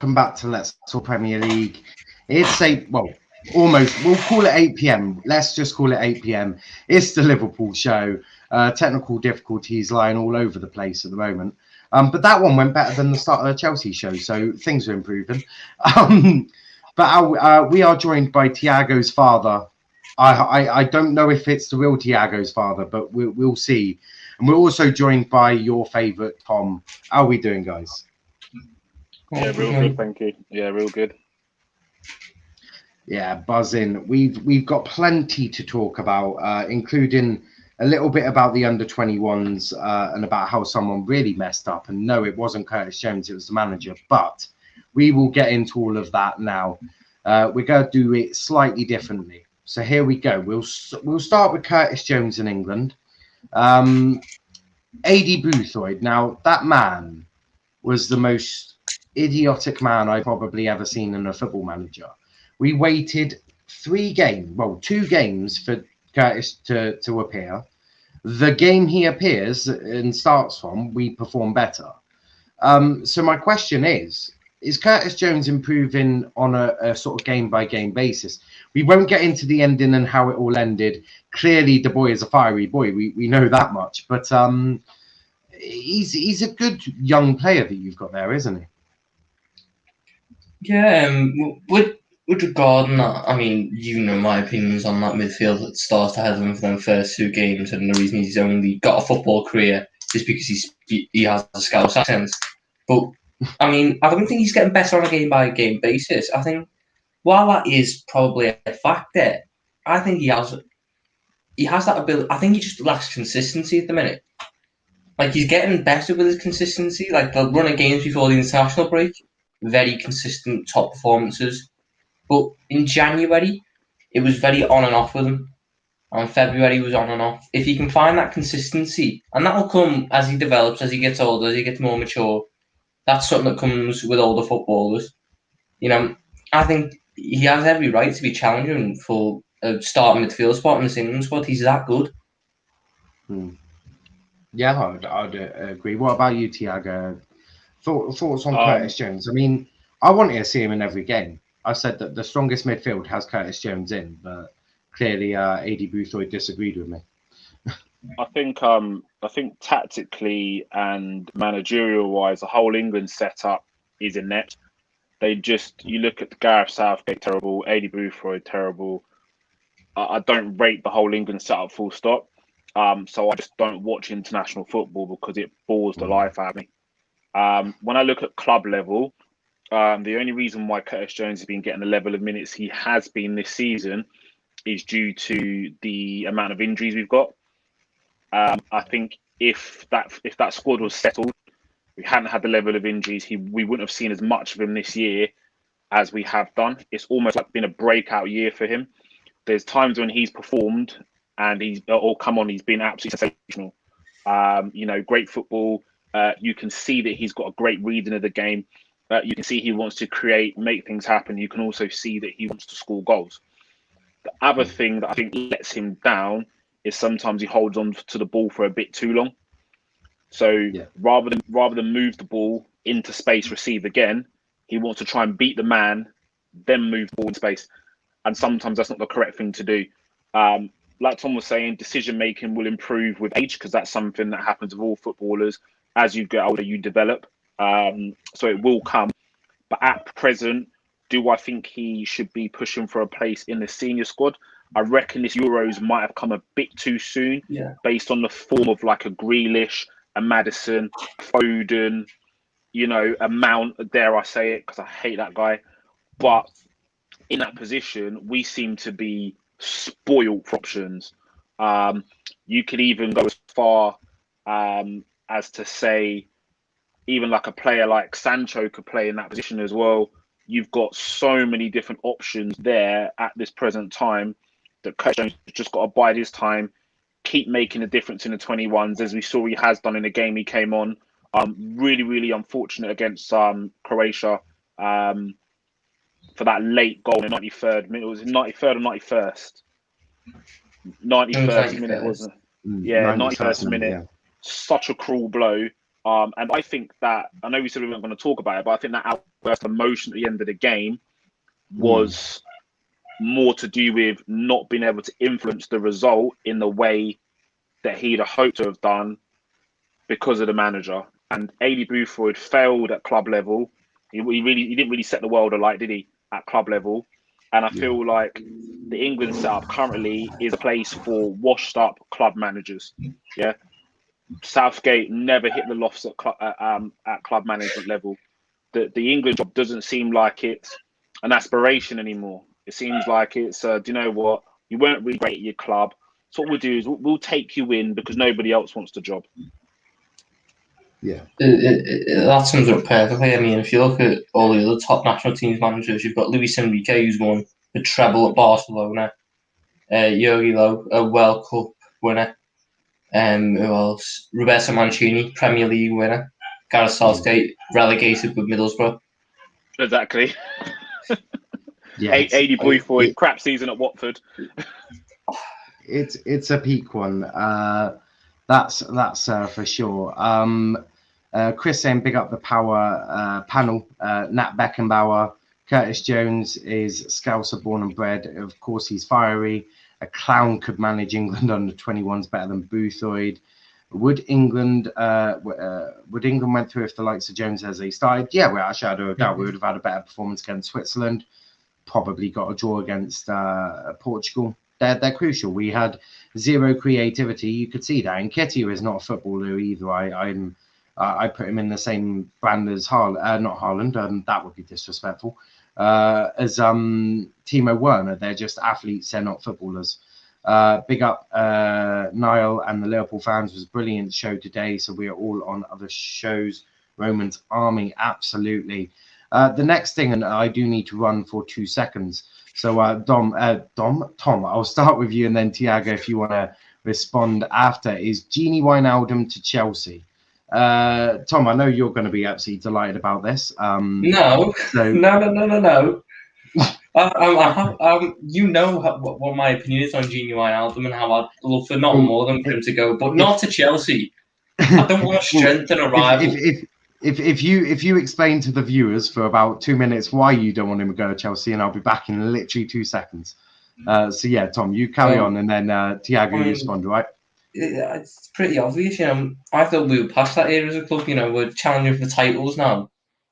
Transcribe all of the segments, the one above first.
welcome back to Let's Talk Premier League. It's almost, we'll call it 8 p.m. Let's just call it 8 p.m. It's the Liverpool show. Technical difficulties lying all over the place at the moment. But that one went better than the start of the Chelsea show, so things are improving. But we are joined by Thiago's father. I don't know if it's the real Thiago's father, but we'll see. And we're also joined by your favourite, Tom. How are we doing, guys? Yeah, real good, thank you. Yeah, real good. Yeah, buzzing. We've got plenty to talk about, including a little bit about the under-21s and about how someone really messed up. And no, it wasn't Curtis Jones, it was the manager. But we will get into all of that now. We're going to do it slightly differently. So here we go. We'll start with Curtis Jones in England. AD Boothroyd. Now, that man was the most idiotic man I've probably ever seen in a football manager. We waited 2 games for Curtis to appear. The game he appears and starts from, we perform better. So my question is Curtis Jones improving on a sort of game-by-game basis? We won't get into the ending and how it all ended. Clearly, the boy is a fiery boy. We know that much. But he's a good young player that you've got there, isn't he? Yeah, with regarding that, I mean, you know my opinions on that midfield that starts ahead of him for them first 2 games, and the reason he's only got a football career is because he has a Scouse accent. But I mean, I don't think he's getting better on a game-by-game basis. I think while that is probably a factor, I think he has that ability. I think he just lacks consistency at the minute. Like, he's getting better with his consistency. Like, the running games before the international break, very consistent top performances. But in January, it was very on and off with him. And February was on and off. If he can find that consistency, and that will come as he develops, as he gets older, as he gets more mature. That's something that comes with older footballers. You know, I think he has every right to be challenging for a starting midfield spot in the England squad. He's that good. Yeah, I'd agree. What about you, Thiago? Thoughts on Curtis Jones? I mean, I wanted to see him in every game. I said that the strongest midfield has Curtis Jones in, but clearly AD Boothroyd disagreed with me. I think tactically and managerial-wise, the whole England setup is inept. You look at the Gareth Southgate, terrible. AD Boothroyd, terrible. I don't rate the whole England setup full stop. So I just don't watch international football because it bores the life out of me. When I look at club level, the only reason why Curtis Jones has been getting the level of minutes he has been this season is due to the amount of injuries we've got. I think if that squad was settled, we hadn't had the level of injuries, we wouldn't have seen as much of him this year as we have done. It's almost like been a breakout year for him. There's times when he's performed and he's been absolutely sensational. Great football. You can see that he's got a great reading of the game. You can see he wants to create, make things happen. You can also see that he wants to score goals. The other thing that I think lets him down is sometimes he holds on to the ball for a bit too long. So rather than move the ball into space, receive again, he wants to try and beat the man, then move the ball in space. And sometimes that's not the correct thing to do. Like Tom was saying, decision making will improve with age because that's something that happens with all footballers. As you get older, you develop. So it will come. But at present, do I think he should be pushing for a place in the senior squad? I reckon this Euros might have come a bit too soon based on the form of like a Grealish, a Maddison, Foden, a Mount, dare I say it, because I hate that guy. But in that position, we seem to be spoiled for options. You could even go as far as to say even like a player like Sancho could play in that position as well. You've got so many different options there at this present time that Curtis Jones just got to bide his time, keep making a difference in the 21s, as we saw he has done in the game he came on. Really, really unfortunate against Croatia for that late goal in the 93rd minute. Was it 93rd or 91st? 91st minute, wasn't it? Yeah, 91st minute. Yeah. Such a cruel blow. And I think that, I know we said we weren't going to talk about it, but I think that outburst of emotion at the end of the game was more to do with not being able to influence the result in the way that he'd have hoped to have done because of the manager. And Aidy Boothroyd failed at club level. He didn't really set the world alight, did he, at club level? And I feel like the England setup currently is a place for washed up club managers. Yeah. Southgate never hit the lofts at club management level. The England job doesn't seem like it's an aspiration anymore. It seems like it's, do you know what? You weren't really great at your club. So what we'll do is we'll take you in because nobody else wants the job. Yeah. That sums it up perfectly. I mean, if you look at all the other top national teams managers, you've got Luis Enrique, who's won the treble at Barcelona, Jogi Löw, a World Cup winner, who else? Roberto Mancini, Premier League winner, Gareth Southgate, relegated with Middlesbrough. Exactly. Yeah. Aidy Boothroyd, crap season at Watford. It's a peak one. That's for sure. Chris saying big up the power panel. Nat Beckenbauer, Curtis Jones is Scouser born and bred. Of course, he's fiery. A clown could manage England under 21s better than Boothroyd. Would England went through if the likes of Jones as they started? Yeah, without a shadow of doubt, we would have had a better performance against Switzerland. Probably got a draw against Portugal. They're crucial. We had zero creativity. You could see that. And Nketiah is not a footballer either. I put him in the same brand as not Haaland. That would be disrespectful. As Timo Werner, they're just athletes. They're not footballers. Big up Niall and the Liverpool fans. It was a brilliant show today. So we are all on other shows. Roman's Army, absolutely. The next thing, and I do need to run for 2 seconds. So Tom, I'll start with you, and then Tiago, if you want to respond after, is Gini Wijnaldum to Chelsea. Tom, I know you're going to be absolutely delighted about this. No. You know what my opinion is on Gini Wijnaldum and how I'd love for not more than for him to go, but not to Chelsea. I don't want to strengthen a rival. If you explain to the viewers for about 2 minutes why you don't want him to go to Chelsea, and I'll be back in literally 2 seconds. So yeah, Tom, you carry on, and then Tiago, you respond, right? It's pretty obvious, I thought we were past that era as a club. We're challenging for titles now.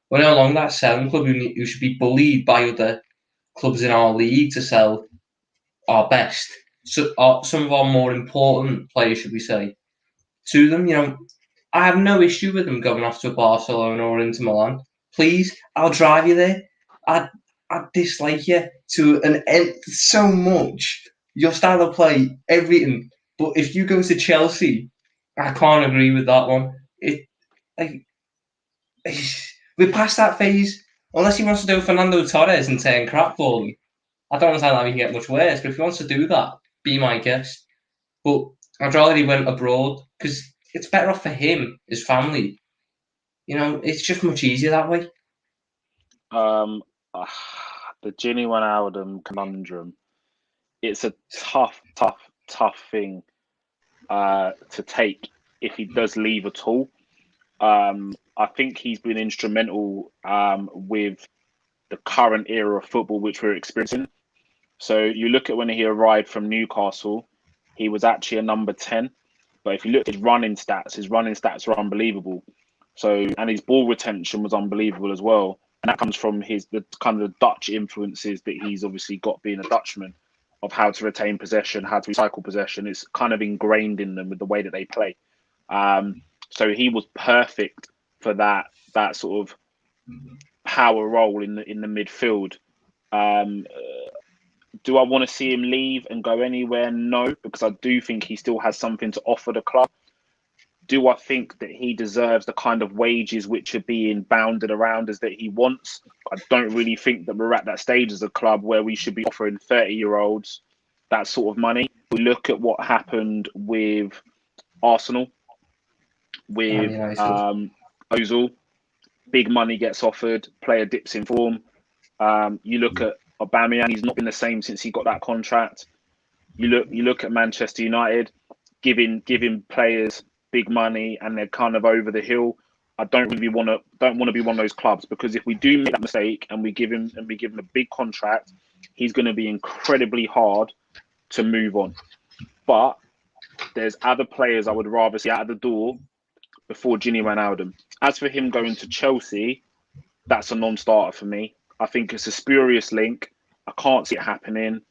We're no longer that selling club who should be bullied by other clubs in our league to sell our best. So some of our more important players, should we say, to them. I have no issue with them going off to Barcelona or Inter Milan. Please, I'll drive you there. I dislike you to an end so much. Your style of play, everything. But if you go to Chelsea, I can't agree with that one. We're past that phase. Unless he wants to do Fernando Torres and turn crap for me. I don't understand how he can get much worse. But if he wants to do that, be my guest. But I'd rather he went abroad because it's better off for him, his family. It's just much easier that way. The Gini Wijnaldum conundrum. It's a tough thing to take if he does leave at all. I think he's been instrumental with the current era of football which we're experiencing. So you look at when he arrived from Newcastle, he was actually a number 10. But if you look at his running stats are unbelievable. So, and his ball retention was unbelievable as well. And that comes from the kind of Dutch influences that he's obviously got being a Dutchman, of how to retain possession, how to recycle possession. It's kind of ingrained in them with the way that they play. So he was perfect for that sort of power role in the midfield. Do I want to see him leave and go anywhere? No, because I do think he still has something to offer the club. Do I think that he deserves the kind of wages which are being bounded around as that he wants? I don't really think that we're at that stage as a club where we should be offering 30-year-olds that sort of money. We look at what happened with Arsenal, with Ozil. Big money gets offered, player dips in form. You look at Aubameyang, he's not been the same since he got that contract. You look at Manchester United, giving players big money and they're kind of over the hill. I don't want to be one of those clubs, because if we do make that mistake and we give him a big contract, he's going to be incredibly hard to move on. But there's other players I would rather see out of the door before Gini Wijnaldum. As for him going to Chelsea, that's a non-starter for me. I think it's a spurious link. I can't see it happening.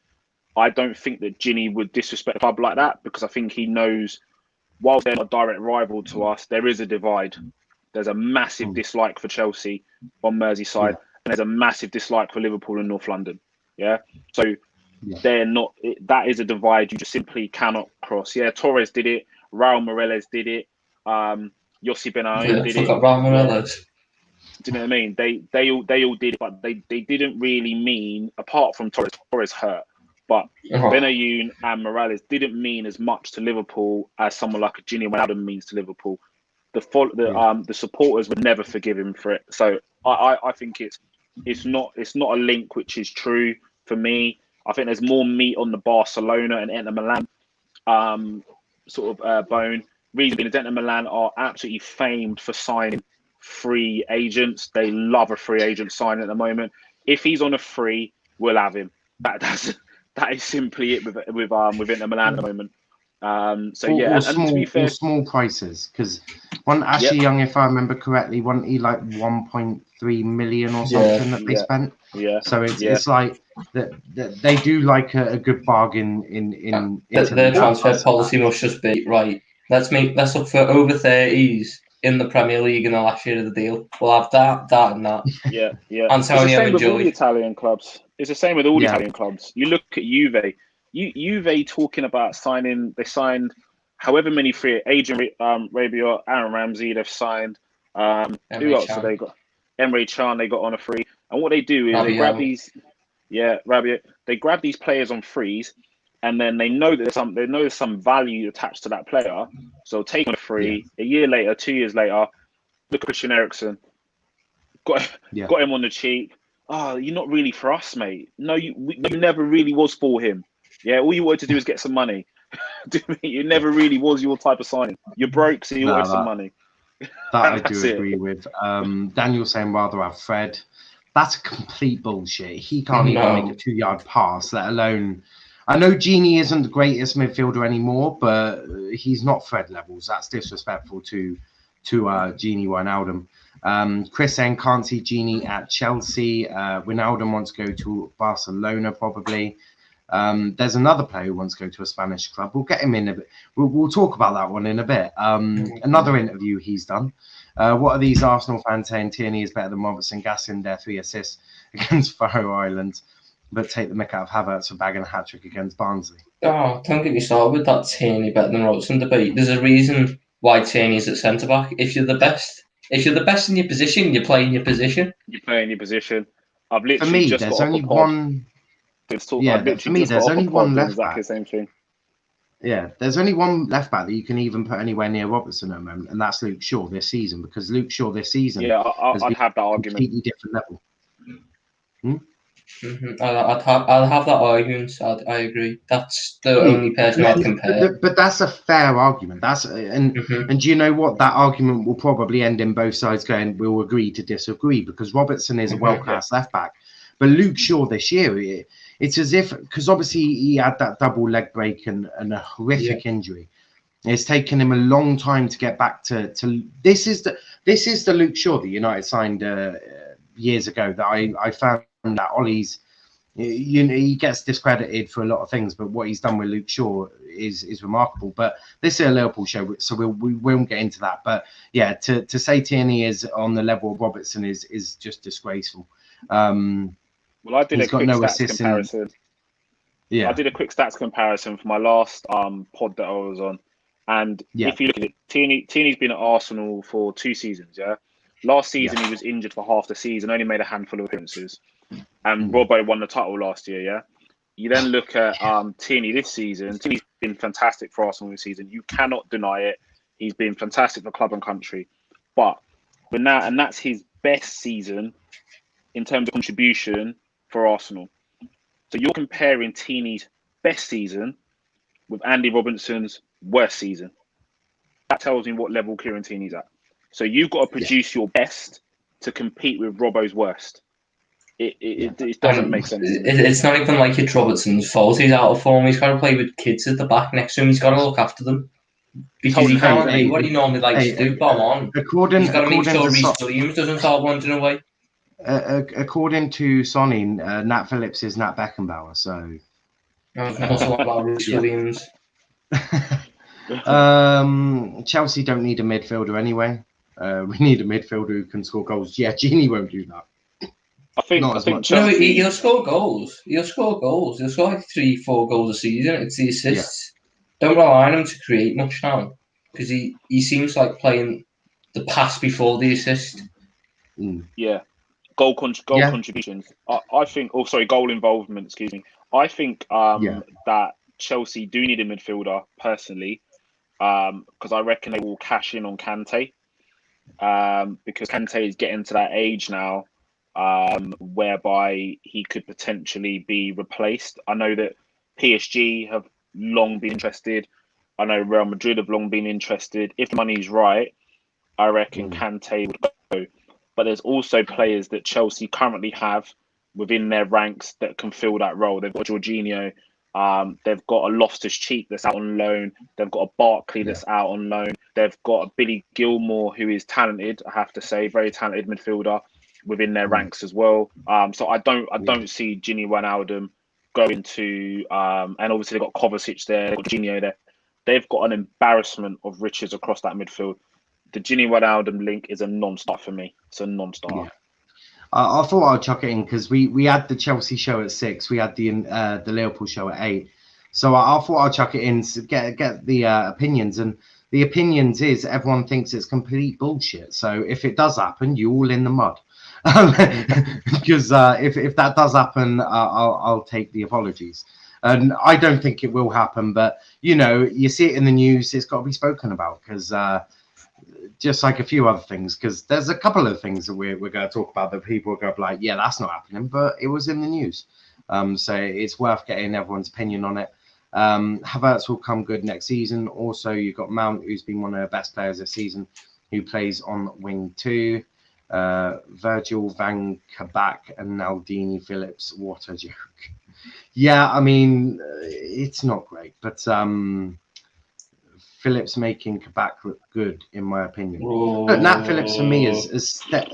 I don't think that Gini would disrespect a club like that, because I think he knows, while they're not a direct rival to us, there is a divide. There's a massive dislike for Chelsea on Merseyside, and there's a massive dislike for Liverpool and North London. Yeah, so they're not. That is a divide you just simply cannot cross. Yeah, Torres did it. Raul Morales did it. Yossi Benayoun did it. Raul Morales. Do you know what I mean? They all did it, but they didn't really mean, apart from Torres. Torres hurt, but Benayoun and Morales didn't mean as much to Liverpool as someone like a Gini Wijnaldum means to Liverpool. The supporters would never forgive him for it. So I think it's not a link which is true for me. I think there's more meat on the Barcelona and Inter Milan bone. Reason being, Inter Milan are absolutely famed for signing free agents. They love a free agent signing at the moment. If he's on a free, we'll have him. That is simply it with Inter Milan at the moment. And to be fair, small prices, because one Ashley Young, if I remember correctly, wasn't he like 1.3 million or something that they spent? Yeah. So it's like that they do like a good bargain in their transfer policy must just be right. Let's look for over 30s in the Premier League in the last year of the deal. We'll have that, and that. Yeah. Antonio it's the same with all Joey. the Italian clubs. It's the same with all the Italian clubs. You look at Juve. Juve talking about signing. They signed however many free agent. Rabiot, Aaron Ramsey. They've signed. Who else have they got? Emre Can. They got on a free. And what they do is they grab these. Yeah, Rabiot. They grab these players on frees, and then they know that there's some value attached to that player. So take on a free. A year later, 2 years later, look at Christian Eriksen. Got him on the cheap. Oh, you're not really for us, mate. No, you never really was for him. Yeah, all you wanted to do is get some money. It never really was your type of signing. You're broke, so you wanted some money. That I do agree with. Daniel saying rather have Fred. That's complete bullshit. He can't even make a 2-yard pass, let alone. I know Gini isn't the greatest midfielder anymore, but he's not Fred levels. That's disrespectful to Gini Wijnaldum. Chris saying can't see Gini at Chelsea. Wijnaldum wants to go to Barcelona probably. There's another player who wants to go to a Spanish club. We'll get him in a bit. We'll talk about that one in a bit. Another interview he's done. What are these Arsenal fans saying? Tierney is better than Robertson, gassing their 3 assists against Faroe Islands, but take the mick out of Havertz for bagging a hat-trick against Barnsley. Oh, don't get me started with that Tierney better than Robertson debate. There's a reason why Tierney's at centre-back. If you're the best in your position, you play in your position. You play in your position. I've literally for me, just there's got only one. For me, there's only one left back. Exactly the same thing. Yeah, there's only one left back that you can even put anywhere near Robertson at the moment, and that's Luke Shaw this season. Because Luke Shaw this season, I'd have that argument. Completely different level. I'll have that argument. I agree. That's the only person I'd compare. But that's a fair argument. And do you know what? That argument will probably end in both sides going, we'll agree to disagree, because Robertson is a world-class left back. But Luke Shaw this year, it's as if, because obviously he had that double leg break and a horrific injury. It's taken him a long time to get back to this is the Luke Shaw that United signed years ago that I found that Ollie's, he gets discredited for a lot of things, but what he's done with Luke Shaw is remarkable. But this is a Liverpool show, so we won't get into that. But yeah, to say Tierney is on the level of Robertson is just disgraceful. Well, I did a quick stats comparison. I did a quick stats comparison for my last pod that I was on. And if you look at it, Tierney's been at Arsenal for 2 seasons, Last season, he was injured for half the season, only made a handful of appearances. And Robbo won the title last year, You then look at Tierney this season. Tierney's been fantastic for Arsenal this season. You cannot deny it. He's been fantastic for club and country. But that's his best season in terms of contribution for Arsenal. So you're comparing Tierney's best season with Andy Robinson's worst season. That tells me what level Kieran Tierney's at. So you've got to produce your best to compete with Robbo's worst. It doesn't make sense to me. It's not even like it's Robertson's fault he's out of form. He's got to play with kids at the back next to him. He's got to look after them. Because he can't do what he normally likes to do, bomb on. He's got to make sure Reece Williams doesn't start wandering away. According to Sonny, Nat Phillips is Nat Beckenbauer, so... Also about Reece Williams. Chelsea don't need a midfielder anyway. We need a midfielder who can score goals. Yeah, Gini won't do that. I think much. No, he'll score goals. He'll score goals. He'll score like 3-4 goals a season. It's the assists. Yeah. Don't rely on him to create much now because he seems like playing the pass before the assist. Yeah, goal contributions. I think. Oh, sorry, goal involvement. Excuse me. I think that Chelsea do need a midfielder personally because I reckon they will cash in on Kante because Kante is getting to that age now. Whereby he could potentially be replaced. I know that PSG have long been interested. I know Real Madrid have long been interested. If the money's right, I reckon Kante would go. But there's also players that Chelsea currently have within their ranks that can fill that role. They've got Jorginho. They've got a Loftus-Cheek that's out on loan. They've got a Barkley that's out on loan. They've got a Billy Gilmore who is talented, I have to say, very talented midfielder within their ranks as well. So I don't see Gini Wijnaldum going to and obviously they've got Kovacic there, they've got Jorginho there. They've got an embarrassment of riches across that midfield. The Gini Wijnaldum link is a non-start for me. It's a non-starter. Yeah. I thought I'd chuck it in because we had the Chelsea show at 6, we had the Liverpool show at 8. So I thought I'd chuck it in to get the opinions, and the opinions is everyone thinks it's complete bullshit. So if it does happen, you're all in the mud. Because if that does happen, I'll take the apologies. And I don't think it will happen, but you see it in the news. It's got to be spoken about because just like a few other things, because there's a couple of things that we're going to talk about that people are going to be like, yeah, that's not happening, but it was in the news. So it's worth getting everyone's opinion on it. Havertz will come good next season. Also, you've got Mount, who's been one of the best players this season, who plays on wing 2. Virgil van Kabak and Naldini Phillips. What a joke. Yeah, I mean, it's not great, but Phillips making Kabak look good, in my opinion. But Nat Phillips for me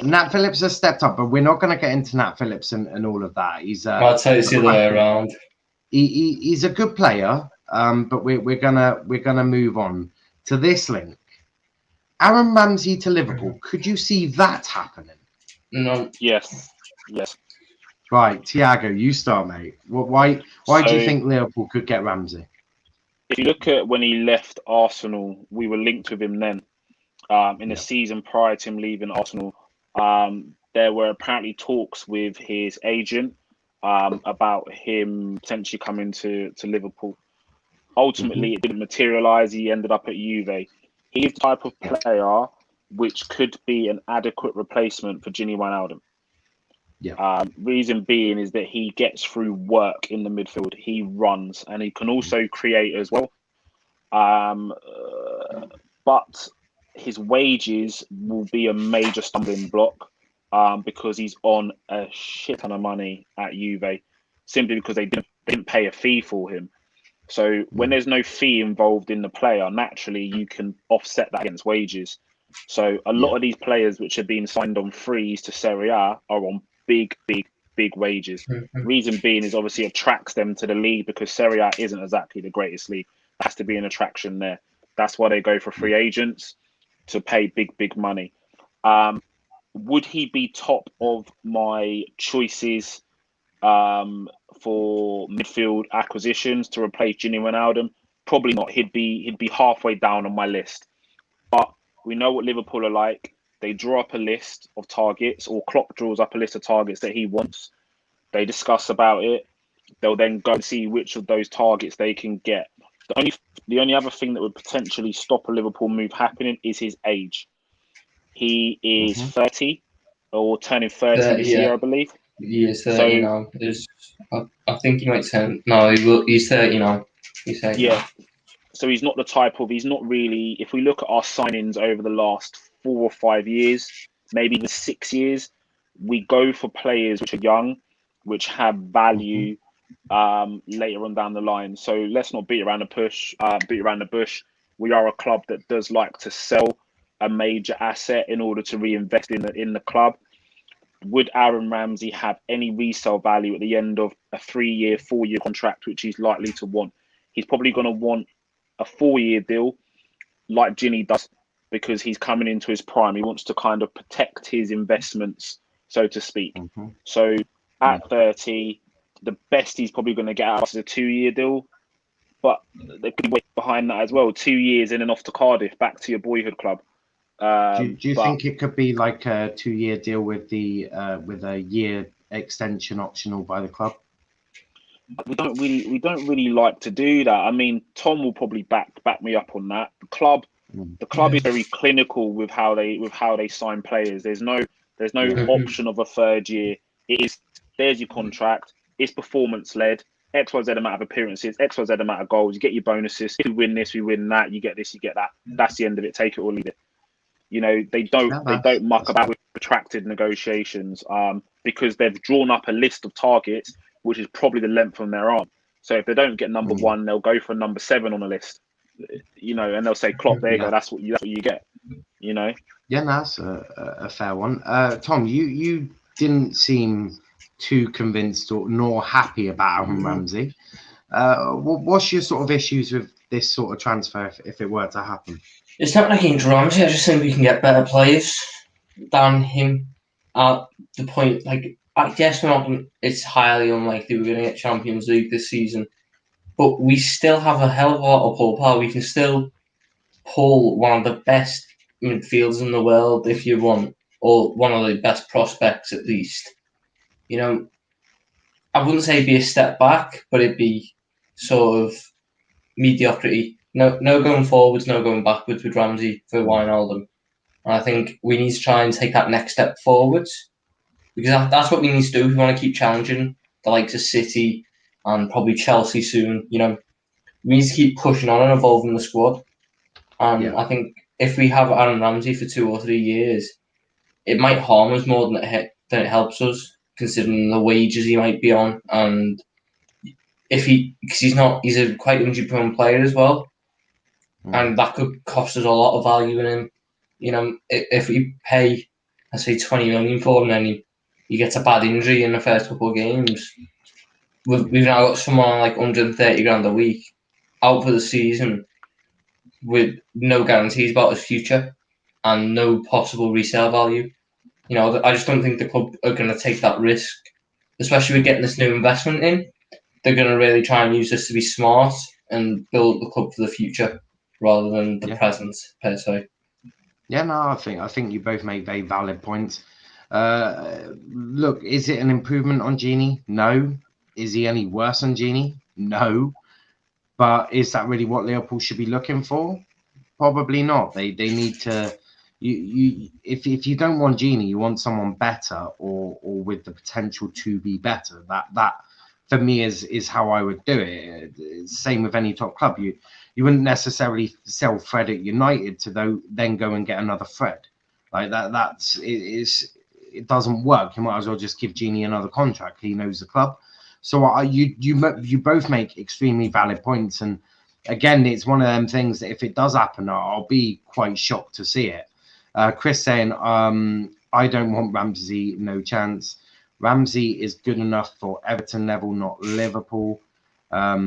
Nat Phillips has stepped up, but we're not going to get into Nat Phillips and all of that. He's I'll tell you the other way around. He's a good player, but we're gonna move on to this link. Aaron Ramsey to Liverpool. Could you see that happening? No. Yes. Right, Thiago, you start, mate. Why do you think Liverpool could get Ramsey? If you look at when he left Arsenal, we were linked with him then. In the season prior to him leaving Arsenal, there were apparently talks with his agent about him potentially coming to Liverpool. Ultimately, it didn't materialise. He ended up at Juve. He's the type of player which could be an adequate replacement for Gini Wijnaldum. Reason being is that he gets through work in the midfield. He runs and he can also create as well. But his wages will be a major stumbling block because he's on a shit ton of money at Juve simply because they didn't pay a fee for him. So when there's no fee involved in the player, naturally you can offset that against wages. So a lot of these players which have been signed on frees to Serie A are on big wages. Reason being is obviously attracts them to the league because Serie A isn't exactly the greatest league. There has to be an attraction there. That's why they go for free agents to pay big money. Would he be top of my choices for midfield acquisitions to replace Gini Wijnaldum? Probably not. He'd be halfway down on my list. But we know what Liverpool are like. They draw up a list of targets, or Klopp draws up a list of targets that he wants. They discuss about it. They'll then go and see which of those targets they can get. The only other thing that would potentially stop a Liverpool move happening is his age. He is 30 or turning 30 this year, I believe. He is 30 now. I think he might turn. No, he's 30 now. He's 30 now. So he's not the type of. He's not really. If we look at our signings over the last 4 or 5 years, maybe even 6 years. We go for players which are young, which have value later on down the line. So let's not beat around the bush. We are a club that does like to sell a major asset in order to reinvest in the club. Would Aaron Ramsey have any resale value at the end of a 3-year, 4-year contract, which he's likely to want? He's probably going to want a 4-year deal like Gini does, because he's coming into his prime. He wants to kind of protect his investments, so to speak. So at 30, the best he's probably going to get out of us is a 2-year deal. But there could be way behind that as well. 2 years in and off to Cardiff, back to your boyhood club. Do you think it could be like a 2-year deal with a year extension optional by the club? We don't really like to do that. I mean, Tom will probably back me up on that. The club is very clinical with how they sign players. There's no option of a 3rd year. It is, there's your contract. It's performance led. XYZ amount of appearances, XYZ amount of goals. You get your bonuses. If we win this, we win that. You get this, you get that. That's the end of it. Take it or leave it. You know, they don't muck about with protracted negotiations because they've drawn up a list of targets, which is probably the length on their arm. So if they don't get number 1, they'll go for number 7 on the list. You know, and they'll say, "Klopp, there you go. That's what you get." You know. Yeah, that's a fair one. Tom, you didn't seem too convinced nor happy about Aaron Ramsey. What's your sort of issues with this sort of transfer if it were to happen? It's not against Ramsey. I just think we can get better players than him at the point. Like, I guess it's highly unlikely we're going to get Champions League this season, but we still have a hell of a lot of pull power. We can still pull one of the best midfielders in the world if you want, or one of the best prospects at least. You know, I wouldn't say it'd be a step back, but it'd be sort of mediocrity. No going forwards, no going backwards with Ramsey for Wijnaldum. And I think we need to try and take that next step forwards, because that's what we need to do if we want to keep challenging the likes of City and probably Chelsea soon. You know, we need to keep pushing on and evolving the squad. And I think if we have Aaron Ramsey for 2 or 3 years, it might harm us more than it helps us, considering the wages he might be on, and because he's a quite injury-prone player as well. And that could cost us a lot of value in him. You know, if we pay, let's say, 20 million for him, and he gets a bad injury in the first couple of games, we've now got someone on like 130 grand a week out for the season with no guarantees about his future and no possible resale value. You know, I just don't think the club are going to take that risk, especially with getting this new investment in. They're going to really try and use this to be smart and build the club for the future, rather than the present per se. Yeah, no, I think you both make very valid points. Look, is it an improvement on Gini? No. Is he any worse than Gini? No. But is that really what Liverpool should be looking for? Probably not. They need to. If you don't want Gini, you want someone better or with the potential to be better. That for me is how I would do it. Same with any top club. You wouldn't necessarily sell Fred at United to then go and get another Fred. Like it doesn't work. You might as well just give Gini another contract. He knows the club. So you both make extremely valid points. And again, it's one of them things that if it does happen, I'll be quite shocked to see it. Chris saying, I don't want Ramsey, no chance. Ramsey is good enough for Everton level, not Liverpool. I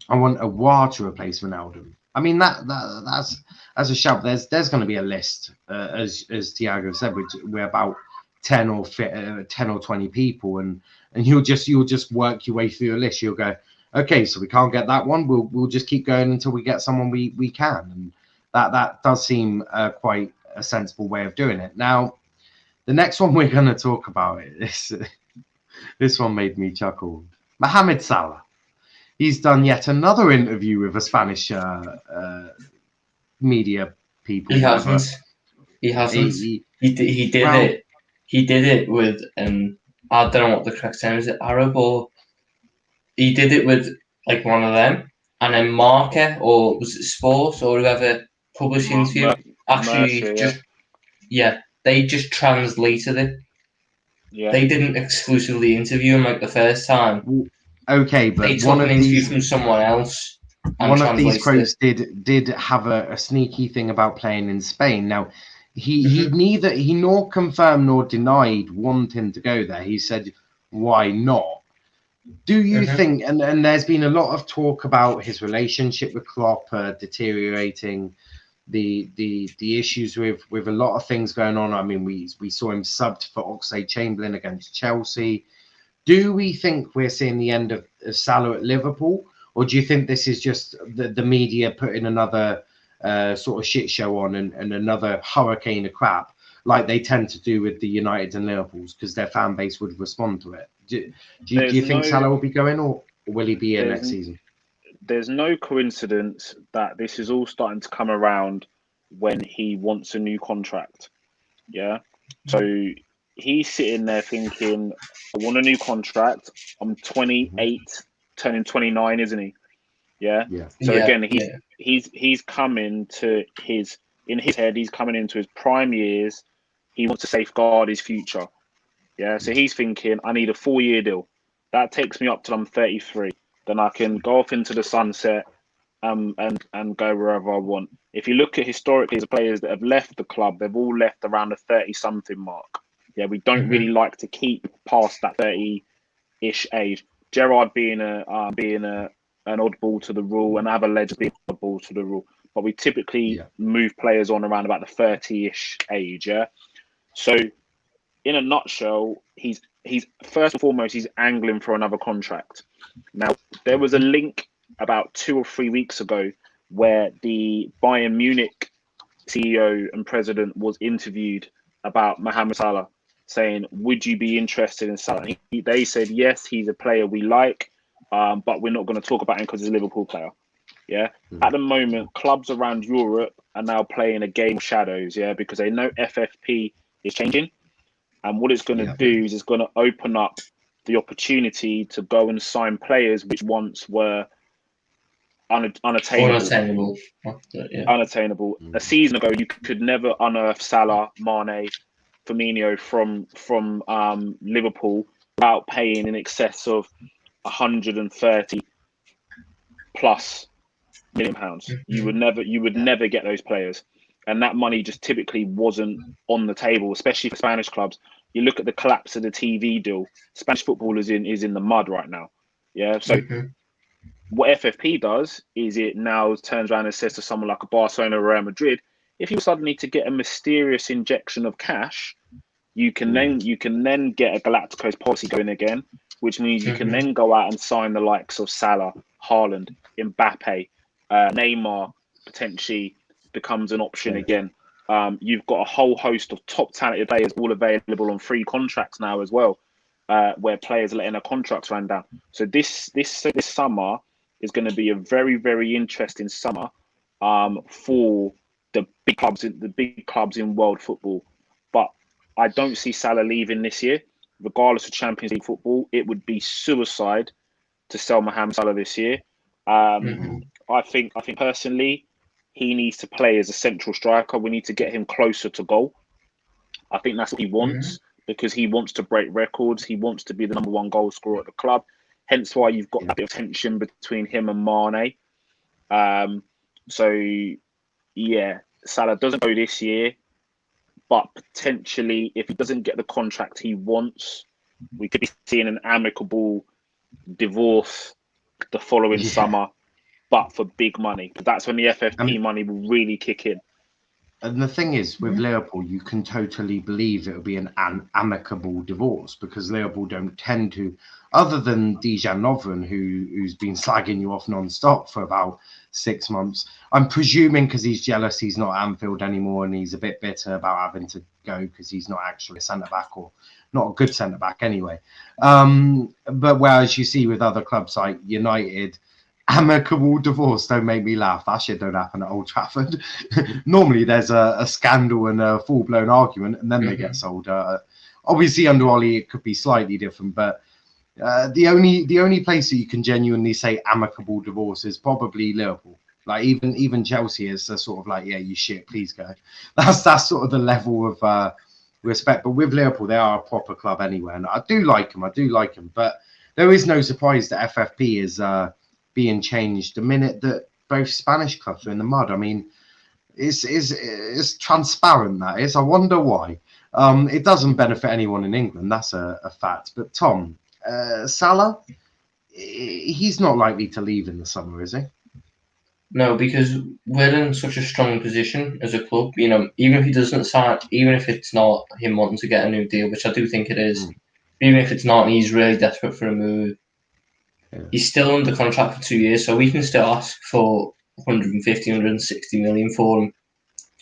want a War to replace Ronaldo. I mean, that's as a shout. There's going to be a list, as Thiago said, we're about 10 or 20 people, and you'll just work your way through a list. You'll go, okay, so we can't get that one. We'll just keep going until we get someone we can, and that does seem quite a sensible way of doing it. Now, the next one we're going to talk about this one made me chuckle. Mohamed Salah. He's done yet another interview with a Spanish media people. He hasn't. He did it. He did it with I don't know what the correct term is. Arab, or he did it with like one of them, and then Marca, or was it Sports, or whoever published the interview. actually Mercia, they just translated it. yeah. They didn't exclusively interview him like the first time. Okay, They but took an interview from someone else and one of these translated quotes did have a sneaky thing about playing in Spain. Now, it. he nor confirmed nor denied wanting to go there. He said, "Why not?" Do you think? And there's been a lot of talk about his relationship with Klopp deteriorating, the issues with a lot of things going on. I mean, we saw him subbed for Oxlade-Chamberlain against Chelsea. Do we think we're seeing the end of Salah at Liverpool, or do you think this is just the media putting another sort of shit show on and another hurricane of crap, like they tend to do with the United and Liverpools, because their fan base would respond to it? Do you think Salah will be going, or will he be here next season? There's no coincidence that this is all starting to come around when he wants a new contract. Yeah. So he's sitting there thinking, I want a new contract. I'm 28, turning 29, isn't he? Yeah. So again, he's coming to in his head, he's coming into his prime years. He wants to safeguard his future. Yeah. So he's thinking, I need a 4-year deal. That takes me up till I'm 33. Then I can go off into the sunset and go wherever I want. If you look at historically the players that have left the club, they've all left around the 30-something mark. Yeah, we don't really like to keep past that 30-ish age. Gerrard being an oddball to the rule, and other legends being an oddball to the rule. But we typically move players on around about the 30-ish age. Yeah. So, in a nutshell, he's first and foremost, he's angling for another contract. Now, there was a link about 2 or 3 weeks ago where the Bayern Munich CEO and president was interviewed about Mohamed Salah, saying, would you be interested in Salah? They said, yes, he's a player we like, but we're not going to talk about him because he's a Liverpool player. Yeah. At the moment, clubs around Europe are now playing a game of shadows, because they know FFP is changing. And what it's going to do is it's going to open up the opportunity to go and sign players which once were unattainable. Unattainable. A season ago, you could never unearth Salah, Mane, Firmino from Liverpool without paying in excess of 130 plus £1 million. You would never get those players, and that money just typically wasn't on the table, especially for Spanish clubs. You look at the collapse of the TV deal. Spanish football is in the mud right now. Yeah. So what FFP does is it now turns around and says to someone like a Barcelona or Real Madrid, if you suddenly to get a mysterious injection of cash, you can then get a Galacticos policy going again, which means you can then go out and sign the likes of Salah, Haaland, Mbappe, Neymar potentially becomes an option again. You've got a whole host of top talented players all available on free contracts now as well, where players are letting their contracts run down. So this summer is going to be a very, very interesting summer for the big clubs in world football. But I don't see Salah leaving this year, regardless of Champions League football. It would be suicide to sell Mohamed Salah this year. I think personally, he needs to play as a central striker. We need to get him closer to goal. I think that's what he wants, because he wants to break records. He wants to be the number 1 goal scorer at the club. Hence why you've got that bit of tension between him and Mane. Salah doesn't go this year, but potentially if he doesn't get the contract he wants, we could be seeing an amicable divorce the following summer, but for big money. That's when the FFP money will really kick in. And the thing is, with Liverpool, you can totally believe it'll be an amicable divorce, because Liverpool don't tend to, other than Dejan Lovren, who's been slagging you off non-stop for about 6 months. I'm presuming because he's jealous he's not at Anfield anymore, and he's a bit bitter about having to go because he's not actually a centre-back, or not a good centre-back anyway. But whereas you see with other clubs like United, amicable divorce, don't make me laugh. That shit don't happen at Old Trafford. Normally there's a scandal and a full-blown argument, and then they get sold. Obviously under Ollie it could be slightly different, but the only place that you can genuinely say amicable divorce is probably Liverpool. Like even Chelsea is sort of like, yeah, you shit, please go. That's sort of the level of respect. But with Liverpool, they are a proper club anyway, and I do like them. But there is no surprise that FFP is being changed the minute that both Spanish clubs are in the mud. I mean, it's transparent, that is. I wonder why. It doesn't benefit anyone in England, that's a fact. But Tom, Salah, he's not likely to leave in the summer, is he? No, because we're in such a strong position as a club. You know, even if he doesn't sign, even if it's not him wanting to get a new deal, which I do think it is, even if it's not, and he's really desperate for a move, he's still under contract for 2 years, so we can still ask for 150, 160 million for him,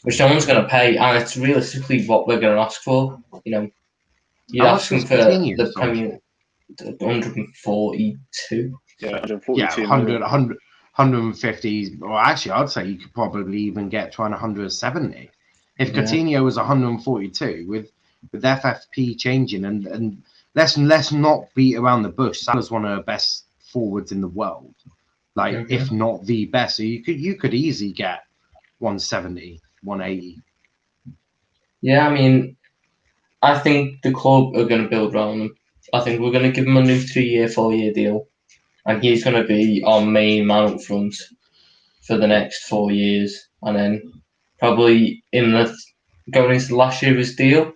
which no one's going to pay, and it's realistically what we're going to ask for. You know, you're asking for the Premier 142. Yeah, 142 yeah, 150. Or actually, I'd say you could probably even get trying 170. If Coutinho was 142, with FFP changing, and let's not beat around the bush. Salah's one of the best forwards in the world, like if not the best. So you could easily get 170, 180. Yeah, I mean, I think the club are going to build around him. I think we're going to give him a new 3-year, 4-year deal, and he's going to be our main man up front for the next 4 years, and then probably going into the last year of his deal,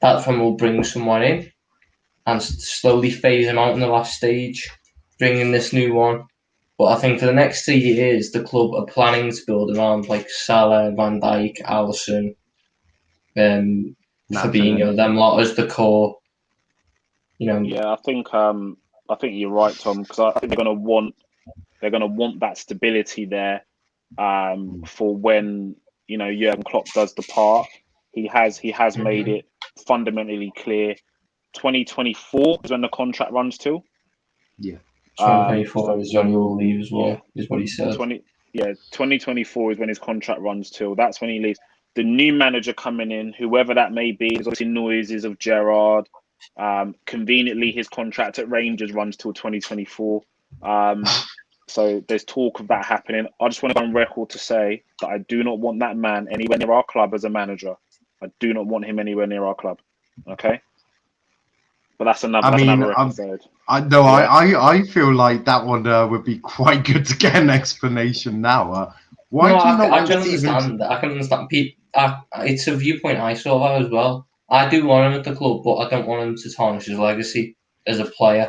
that's when we'll bring someone in and slowly phase him out in the last stage, bring in this new one. But I think for the next 3 years, the club are planning to build around like Salah, Van Dijk, Alisson, Fabinho, them lot as the core. You know. Yeah, I think you're right, Tom, because I think they're gonna want that stability there, for when Jurgen Klopp does depart. He has made it fundamentally clear. 2024 is when the contract runs till. Yeah. 2024 is when he will leave as well. Is what he said. 2024 is when his contract runs till. That's when he leaves. The new manager coming in, whoever that may be, there's obviously noises of Gerrard. Conveniently, his contract at Rangers runs till 2024. So there's talk of that happening. I just want to go on record to say that I do not want that man anywhere near our club as a manager. I do not want him anywhere near our club. Okay? But that's another episode. I feel like that one would be quite good to get an explanation now. Why do you not I can understand that. I can understand. It's a viewpoint I saw that as well. I do want him at the club, but I don't want him to tarnish his legacy as a player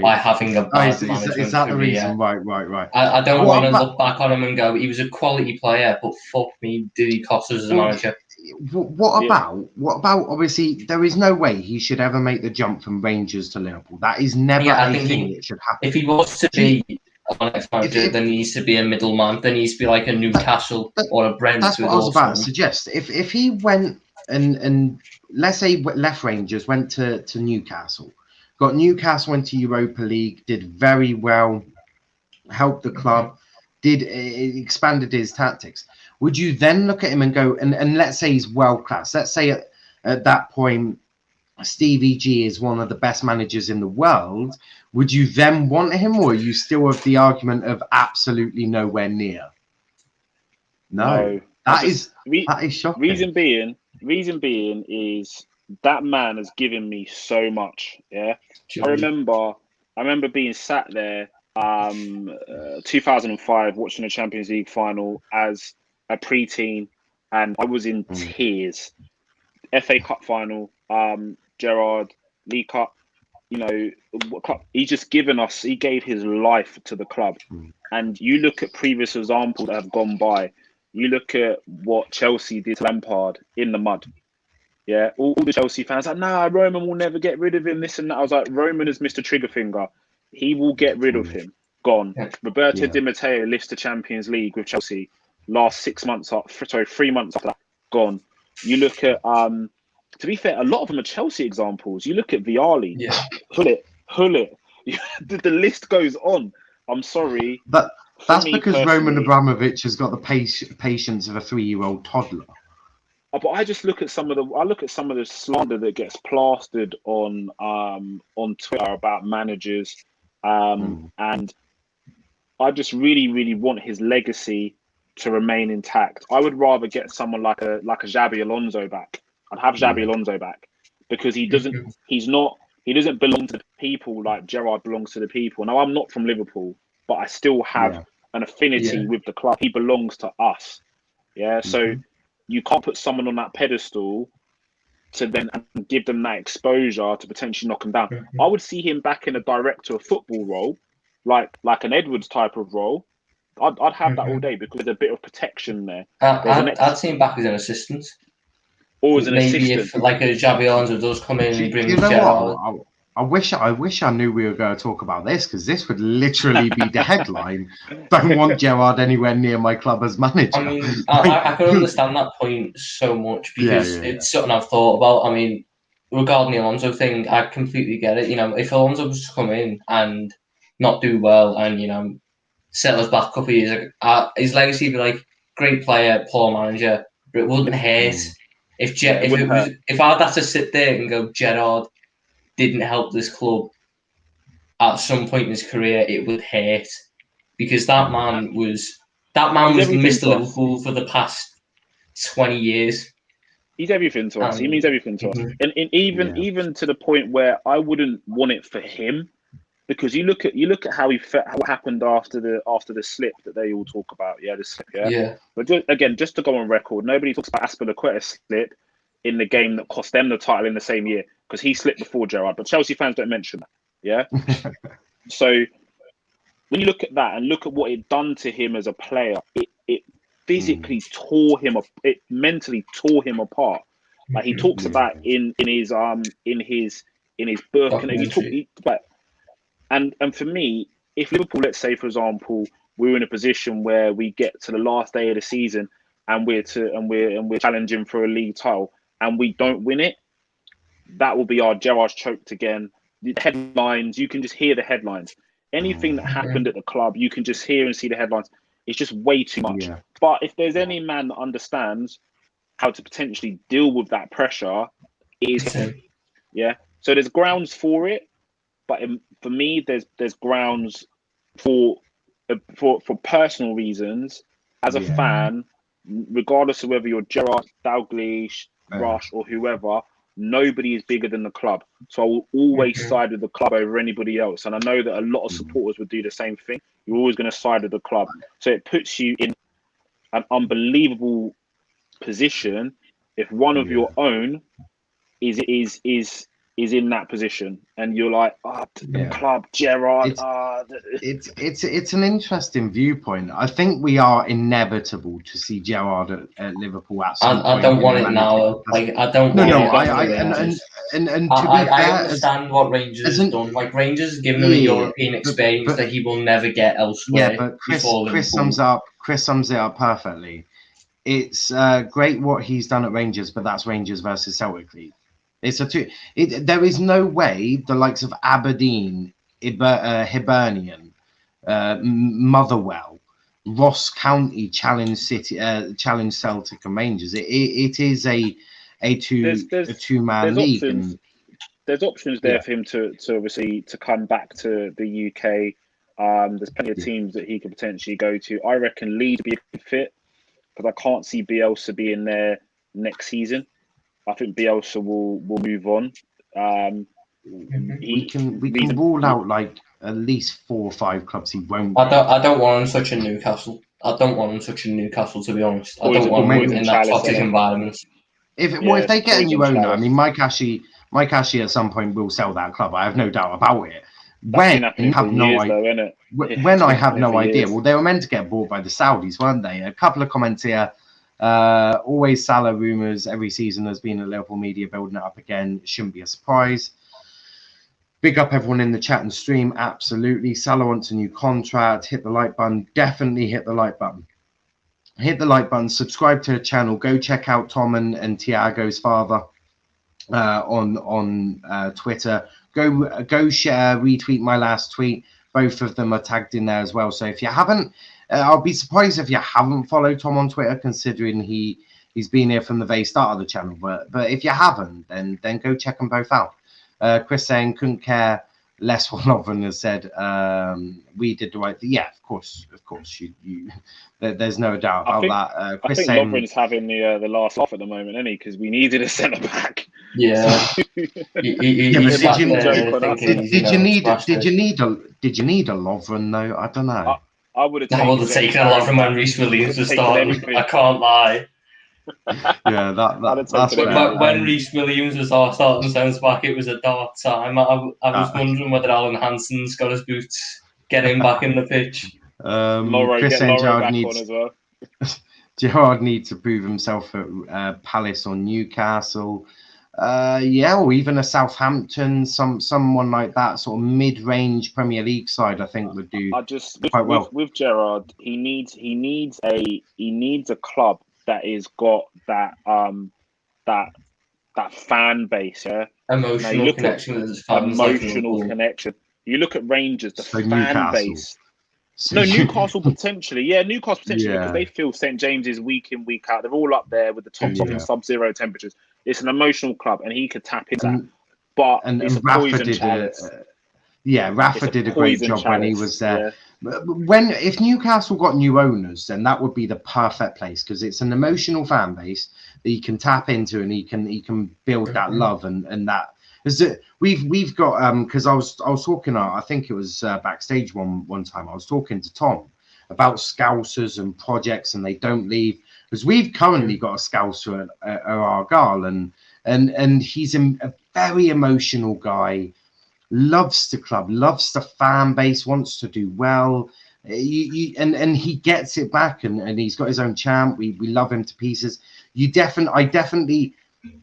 by having a bad management is that career. The reason? Right. I don't want to look back on him and go, he was a quality player, but fuck me, did he cost us as a manager? What about obviously there is no way he should ever make the jump from Rangers to Liverpool. That is never a thing that should happen. If he wants to be our next manager, there needs to be a middleman. There needs to be like a Newcastle or a Brentford. That's what I was about to suggest. If he went and let's say left Rangers, went to Newcastle, got Newcastle into Europa League, did very well, helped the club, expanded his tactics. Would you then look at him and go, and let's say he's world class. Let's say at that point, Stevie G is one of the best managers in the world. Would you then want him, or are you still of the argument of absolutely nowhere near? No. That is shocking. Reason being is that man has given me so much. Yeah, I remember being sat there, 2005, watching the Champions League final as a preteen, and I was in tears. FA Cup final, Gerrard, League Cup. He's just given us. He gave his life to the club, and you look at previous examples that have gone by. You look at what Chelsea did to Lampard in the mud. Yeah, all the Chelsea fans are like, nah, Roman will never get rid of him, this and that. I was like, Roman is Mr. Triggerfinger. He will get rid of him. Gone. Roberto Di Matteo lifts the Champions League with Chelsea. Last 3 months after that, gone. You look at, to be fair, a lot of them are Chelsea examples. You look at Vialli, Hullet. The list goes on. I'm sorry. But that's because Roman Abramovich has got the patience of a 3-year-old toddler. But I just look at some of the slander that gets plastered on Twitter about managers, and I just really, really want his legacy to remain intact. I would rather get someone like a Xabi Alonso back. I'd have Xabi Alonso back because he doesn't belong to the people like Gerrard belongs to the people. Now, I'm not from Liverpool, but I still have an affinity with the club. He belongs to us. Yeah. So you can't put someone on that pedestal to then give them that exposure to potentially knock him down. I would see him back in a director of football role, like an Edwards type of role. I'd have that all day because there's a bit of protection there. I'd see him back as an assistant. Or as an maybe assistant. If like a Xabi Alonso does come in and bring Gerrard. I wish I knew we were going to talk about this, because this would literally be the headline. Don't want Gerrard anywhere near my club as manager. I mean, I can understand that point so much because it's something I've thought about. I mean, regarding the Alonso thing, I completely get it. You know, if Alonso was to come in and not do well and, you know, set us back a couple of years, his legacy would be like, great player, poor manager, but it wouldn't hurt. If I'd have to sit there and go, Gerrard didn't help this club at some point in his career, it would hurt, because that man was Mr. Liverpool for the past 20 years. He's everything to us. He means everything to us, and even to the point where I wouldn't want it for him, because you look at how what happened after the slip that they all talk about. The slip. But just to go on record, nobody talks about Aspilicueta's slip in the game that cost them the title in the same year, because he slipped before Gerrard. But Chelsea fans don't mention that. Yeah. So when you look at that and look at what it done to him as a player, it physically tore him up. It mentally tore him apart. Like he talks about in his book, and for me, if Liverpool, let's say for example, we're in a position where we get to the last day of the season and we're challenging for a league title and we don't win it, that will be our Gerrard's choked again. The headlines, you can just hear the headlines. Anything that happened at the club, you can just hear and see the headlines. It's just way too much. But if there's any man that understands how to potentially deal with that pressure, it is him. Yeah. So there's grounds for it, but for me, there's grounds for personal reasons as a fan, regardless of whether you're Gerrard, Dalglish, Rush, or whoever. Nobody is bigger than the club. So I will always side with the club over anybody else. And I know that a lot of supporters would do the same thing. You're always going to side with the club. So it puts you in an unbelievable position if one of your own is in that position, and you're like, club, Gerrard. It's an interesting viewpoint. I think we are inevitable to see Gerrard at Liverpool at some point. I don't want it now. Like I don't. I understand what Rangers has done. Like Rangers has given him a European experience that he will never get elsewhere. Yeah, but Chris sums it up perfectly. It's great what he's done at Rangers, but that's Rangers versus Celtic League. There is no way the likes of Aberdeen, Hibernian, Motherwell, Ross County challenge Celtic and Rangers. It is a two-man league. There's options there for him to obviously to come back to the UK. There's plenty of teams that he could potentially go to. I reckon Leeds would be a good fit, because I can't see Bielsa being there next season. I think Bielsa will move on. We can rule out like at least 4 or 5 clubs he won't. I don't want him such a Newcastle. I don't want him such a Newcastle, to be honest. I don't want him in that toxic environment. If they get a new owner, I mean, Mike Ashley at some point will sell that club. I have no doubt about it. When I have no idea. Well, they were meant to get bought by the Saudis, weren't they? A couple of comments here. Always Salah rumours every season. Has been a Liverpool media building it up again. Shouldn't be a surprise. Big up everyone in the chat and stream. Absolutely. Salah wants a new contract. Hit the like button. Definitely hit the like button. Hit the like button. Subscribe to the channel. Go check out Tom and Thiago's father on Twitter. Go share, retweet my last tweet. Both of them are tagged in there as well. So if you haven't, I'll be surprised if you haven't followed Tom on Twitter, considering he's been here from the very start of the channel. But if you haven't, then go check them both out. Chris saying couldn't care Les Lovren has said we did the right thing. Yeah, of course. There's no doubt about that. I Chris think saying, Lovren's having the last laugh at the moment, isn't he? Because we needed a centre back. Yeah. He's sat did there thinking he's, did you need smashed it. did you need a Lovren though? I don't know. I would have I would have taken a Lovren when Reece Williams was starting. I can't lie. Yeah, that's when Reece Williams was our starting centre back, it was a dark time. I was wondering whether Alan Hansen's got his boots, get him back in the pitch. Chris saying Gerrard needs on as well. Gerrard needs to prove himself at Palace or Newcastle. Or even a Southampton, someone like that, sort of mid-range Premier League side, I think would do quite well. With Gerrard, he needs a club that has got that fan base, yeah. Emotional connection with his fans. Emotional connection. You look at Rangers, the fan Newcastle. Base. No, Newcastle potentially. Yeah, Newcastle potentially because they feel St James's week in, week out. They're all up there with the top in sub-zero temperatures. It's an emotional club, and he could tap into that. But it's a poison chance. Rafa did a great job when he was there. Yeah. If Newcastle got new owners, then that would be the perfect place because it's an emotional fan base that he can tap into, and he can build that love and that. We've got because I was talking, I think it was backstage one time. I was talking to Tom about Scousers and projects, and they don't leave because we've currently got a Scouser at Argyle, and he's a very emotional guy. Loves the club, loves the fan base, wants to do well. And he gets it back, and he's got his own chant. We love him to pieces. I definitely.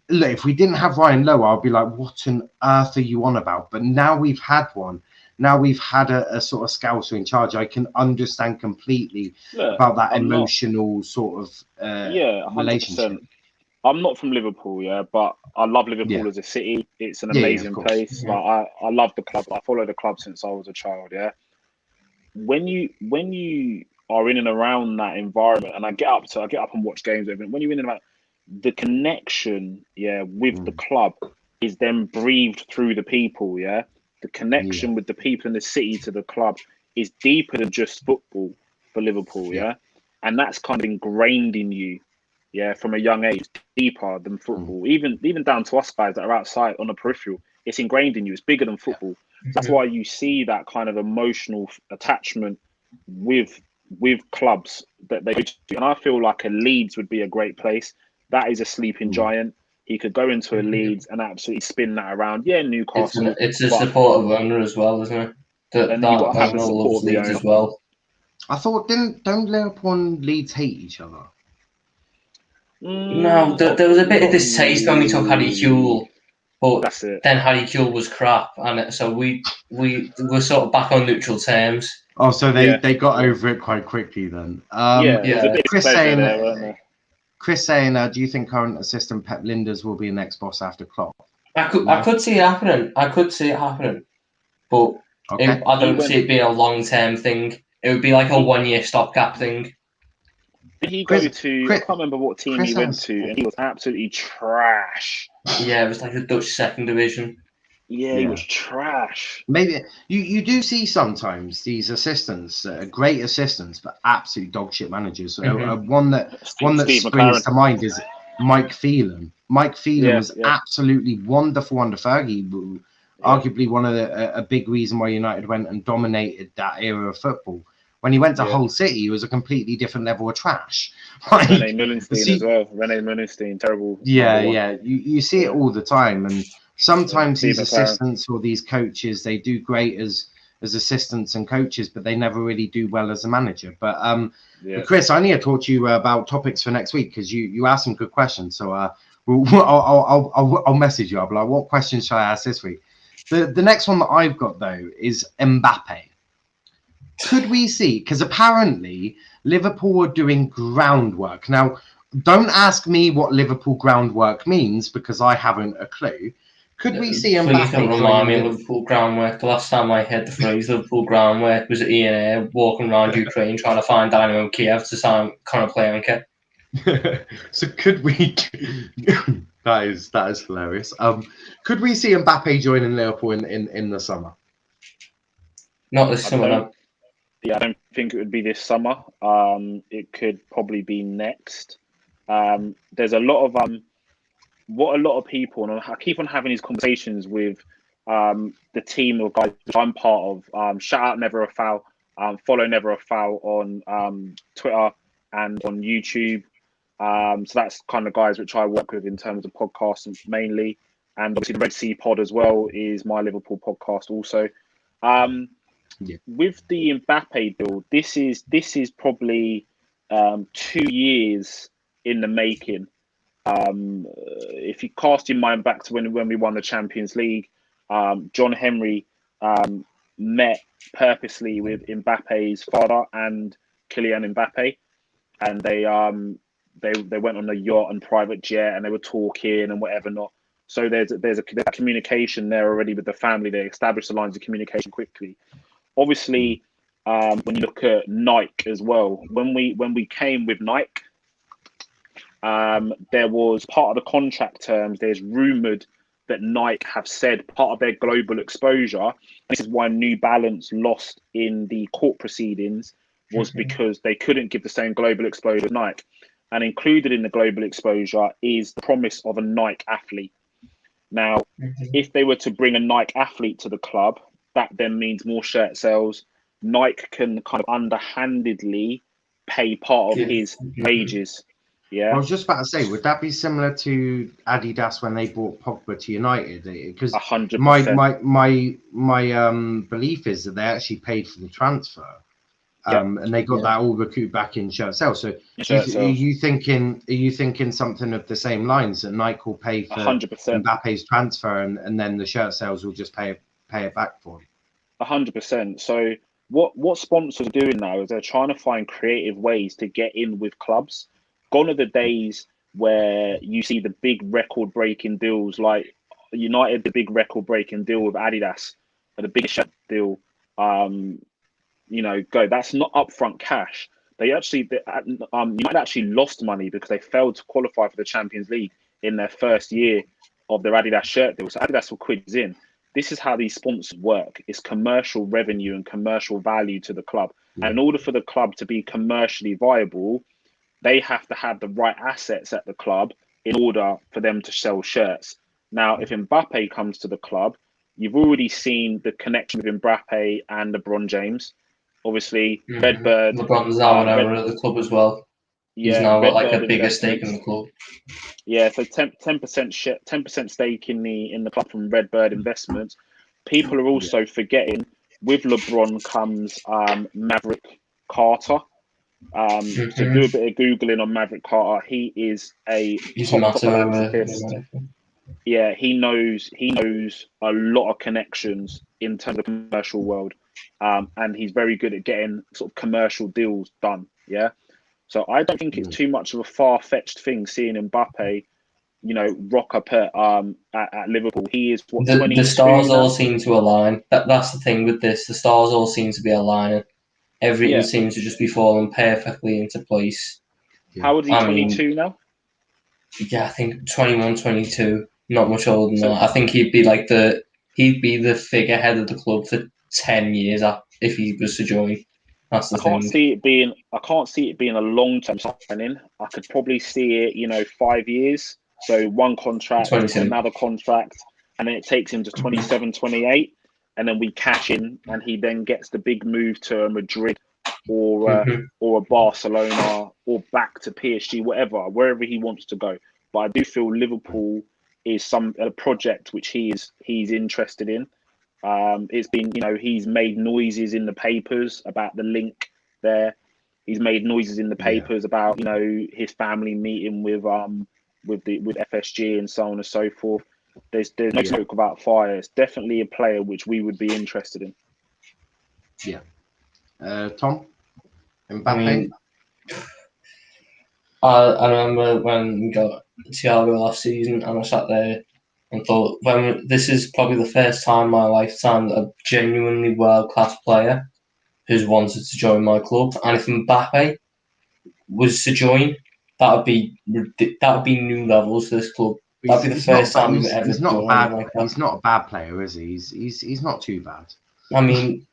Look, if we didn't have Ryan Lowe, I'd be like, what on earth are you on about? But now we've had one. Now we've had a sort of Scouser in charge. I can understand completely about that emotional sort of relationship. I'm not from Liverpool, but I love Liverpool as a city. It's an amazing place. Yeah. Like, I love the club. I follow the club since I was a child, yeah. When you are in and around that environment, and I get up and watch games with them, when you're in and around, the connection, with the club is then breathed through the people, The connection with the people in the city to the club is deeper than just football for Liverpool, and that's kind of ingrained in you, from a young age, deeper than football. Even down to us guys that are outside on the peripheral, it's ingrained in you. It's bigger than football. That's why you see that kind of emotional attachment with clubs that they do. And I feel like a Leeds would be a great place. That is a sleeping giant. He could go into a Leeds and absolutely spin that around. Yeah, Newcastle. It's a supportive owner as well, isn't it? That owner loves Leeds as well. I thought, don't Liverpool and Leeds hate each other? No, there was a bit of distaste when we took Harry Kewell, but that's it. Then Harry Kewell was crap, and so we were sort of back on neutral terms. Oh, so they got over it quite quickly then. Chris saying, do you think current assistant Pep Linders will be the next boss after Klopp? I could see it happening. But I don't see it being a long-term thing. It would be like a one-year stopgap thing. Did he go to? I can't remember what team he went to, and he was absolutely trash. Yeah, it was like the Dutch second division. Yeah, he was trash. Maybe you do see sometimes these assistants, great assistants, but absolute dog shit managers. One that springs to mind is Mike Phelan. Mike Phelan was absolutely wonderful under Fergie. Arguably one of a big reason why United went and dominated that era of football. When he went to Hull City, he was a completely different level of trash. Rene Meulensteen as well. Rene Meulensteen, terrible. Yeah. You see it all the time, and sometimes these assistants or these coaches, they do great as assistants and coaches, but they never really do well as a manager. But Chris, I need to talk to you about topics for next week because you asked some good questions. So I'll message you. I'll be like, what questions should I ask this week? The next one that I've got though is Mbappe. Could we see? Because apparently Liverpool are doing groundwork. Now, don't ask me what Liverpool groundwork means because I haven't a clue. Could we see Mbappe? Please don't remind me of Liverpool groundwork. The last time I heard the phrase Liverpool groundwork was at Ian walking around Ukraine trying to find Dynamo Kiev to sign Konoplyanka. So could we? that is hilarious. Could we see Mbappe joining Liverpool in the summer? Not this summer, no. Yeah, I don't think it would be this summer. It could probably be next. There's a lot of what a lot of people, and I keep on having these conversations with the team of guys which I'm part of. Shout out Never a Foul. Follow Never a Foul on Twitter and on YouTube. So that's kind of guys which I work with in terms of podcasts mainly, and obviously the Red Sea Pod as well is my Liverpool podcast also. With the Mbappe deal, this is probably 2 years in the making. If you cast your mind back to when we won the Champions League, John Henry met purposely with Mbappe's father and Kylian Mbappe, and they went on a yacht and private jet, and they were talking and whatever not. So there's a communication there already with the family. They established the lines of communication quickly. Obviously, when you look at Nike as well, when we came with Nike, there was part of the contract terms. There's rumored that Nike have said part of their global exposure. This is why New Balance lost in the court proceedings, was because they couldn't give the same global exposure as Nike. And included in the global exposure is the promise of a Nike athlete. Now, if they were to bring a Nike athlete to the club, that then means more shirt sales. Nike can kind of underhandedly pay part of his wages. Yeah, I was just about to say, would that be similar to Adidas when they bought Pogba to United? Because 100%. my belief is that they actually paid for the transfer, and they got that all recouped back in shirt sales. So are you thinking something of the same lines, that Nike will pay for 100%. Mbappe's transfer, and then the shirt sales will just pay it back for him? 100%. So what sponsors are doing now is they're trying to find creative ways to get in with clubs. Gone are the days where you see the big record-breaking deals, like United, the big record-breaking deal with Adidas, or the biggest deal. That's not upfront cash. United actually lost money because they failed to qualify for the Champions League in their first year of their Adidas shirt deal. So Adidas will quids in. This is how these sponsors work. It's commercial revenue and commercial value to the club. And in order for the club to be commercially viable, they have to have the right assets at the club in order for them to sell shirts. Now, if Mbappe comes to the club, you've already seen the connection with Mbappe and LeBron James. Obviously, Redbird. LeBron's now at the club as well. He's now got like a bigger stake in the club. Yeah, so 10% stake in the club from Redbird Investments. People are also forgetting with LeBron comes Maverick Carter. So do a bit of Googling on Maverick Carter. He is he's a massive. Yeah, he knows a lot of connections in terms of the commercial world, and he's very good at getting sort of commercial deals done. Yeah, so I don't think it's too much of a far-fetched thing seeing Mbappe, rock up at Liverpool. He is what, the stars now? All seem to align. That's the thing with this. The stars all seem to be aligning. Everything seems to just be falling perfectly into place. How old is he? 22 now? Yeah, I think 21, 22. Not much older than that. I think he'd be the figurehead of the club for 10 years if he was to join. That's the thing. I can't see it being a long-term signing. I could probably see it, 5 years. So one contract, another contract, and then it takes him to 27, 28. And then we cash in, and he then gets the big move to Madrid or a Barcelona or back to PSG, wherever he wants to go. But I do feel Liverpool is a project which he's interested in. It's been, he's made noises in the papers about the link there. He's made noises in the papers about, his family meeting with FSG and so on and so forth. There's no smoke about fire. It's definitely a player which we would be interested in. Yeah. Tom? Mbappe? I remember when we got Thiago last season, and I sat there and thought, this is probably the first time in my lifetime that a genuinely world-class player who's wanted to join my club. And if Mbappe was to join, that would be new levels for this club. That'd be the first time we've ever done like that. He's not a bad player, is he? He's not too bad. I mean,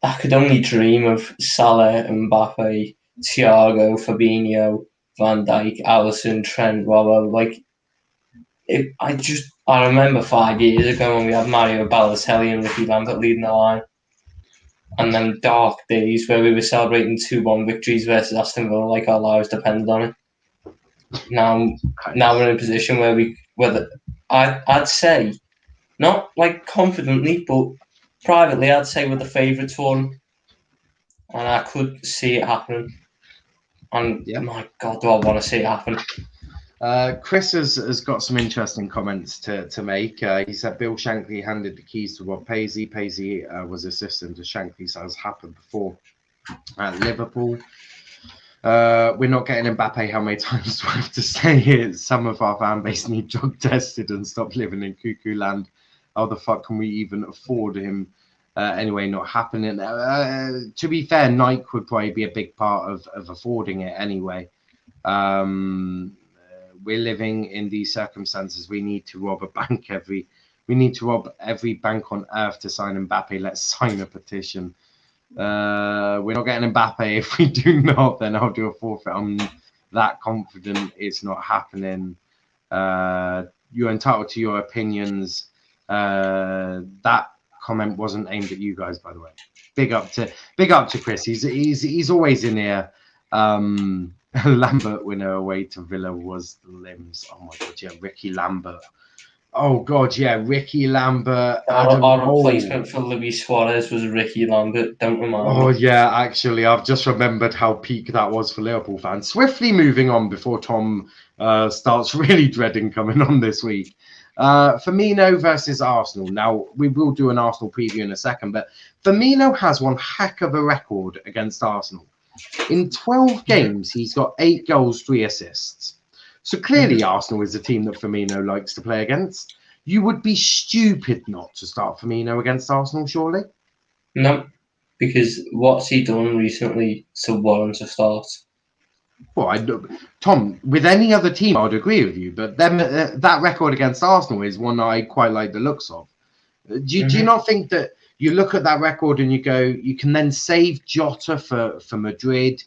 I could only dream of Salah, Mbappe, Thiago, Fabinho, Van Dijk, Alisson, Trent, Robbo. Like, I remember 5 years ago when we had Mario Balotelli and Ricky Lambert leading the line, and them dark days where we were celebrating 2-1 victories versus Aston Villa like our lives depended on it. Now we're in a position where I'd say, not like confidently, but privately, I'd say we're the favourites for them, and I could see it happening. And my God, do I want to see it happen? Chris has got some interesting comments to make. He said Bill Shankly handed the keys to Rob Paisley. Paisley was assistant to Shankly, so has happened before at Liverpool. We're not getting Mbappe. How many times do I have to say it? Some of our fan base need drug tested and stop living in cuckoo land. How the fuck can we even afford him? Anyway, not happening. To be fair, Nike would probably be a big part of affording it anyway. We're living in these circumstances. We need to rob a bank we need to rob every bank on earth to sign Mbappe. Let's sign a petition. We're not getting Mbappe. If we do not, then I'll do a forfeit. I'm that confident it's not happening. You're entitled to your opinions. That comment wasn't aimed at you guys, by the way. Big up to Chris. He's always in here. Lambert winner away to Villa was the limbs. Oh my God, yeah, Ricky Lambert. Oh God, yeah, Ricky Lambert. Our replacement for Luis Suarez was Ricky Lambert. Don't remind me. Oh yeah, actually, I've just remembered how peak that was for Liverpool fans. Swiftly moving on before Tom starts really dreading coming on this week. Firmino versus Arsenal. Now, we will do an Arsenal preview in a second, but Firmino has one heck of a record against Arsenal. In 12 games, he's got 8 goals, 3 assists. So clearly Arsenal is a team that Firmino likes to play against. You would be stupid not to start Firmino against Arsenal, surely? No, because what's he done recently to warrant a start? Well, Tom, with any other team, I'd agree with you, but then that record against Arsenal is one I quite like the looks of. Do you not think that you look at that record and you go, you can then save Jota for Madrid,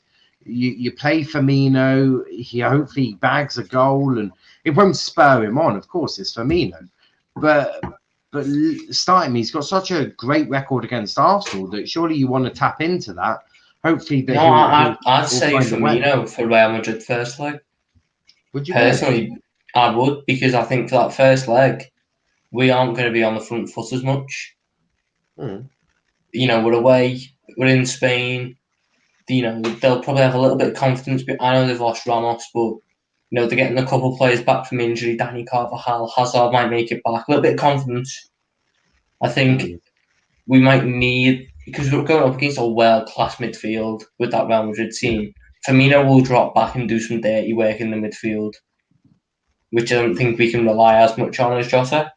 you play Firmino, he hopefully bags a goal, and it won't spur him on, of course, it's Firmino. But starting he's got such a great record against Arsenal that surely you want to tap into that. Hopefully, I'd say Firmino for Real Madrid first leg. Would you personally? Really? I would, because I think for that first leg, we aren't going to be on the front foot as much. You know, we're away, we're in Spain. You know, they'll probably have a little bit of confidence. But I know they've lost Ramos, but you know they're getting a couple of players back from injury. Danny Carvajal, Hazard might make it back. A little bit of confidence. I think we might need, because we're going up against a world-class midfield with that Real Madrid team. Firmino will drop back and do some dirty work in the midfield, which I don't think we can rely as much on as Jota.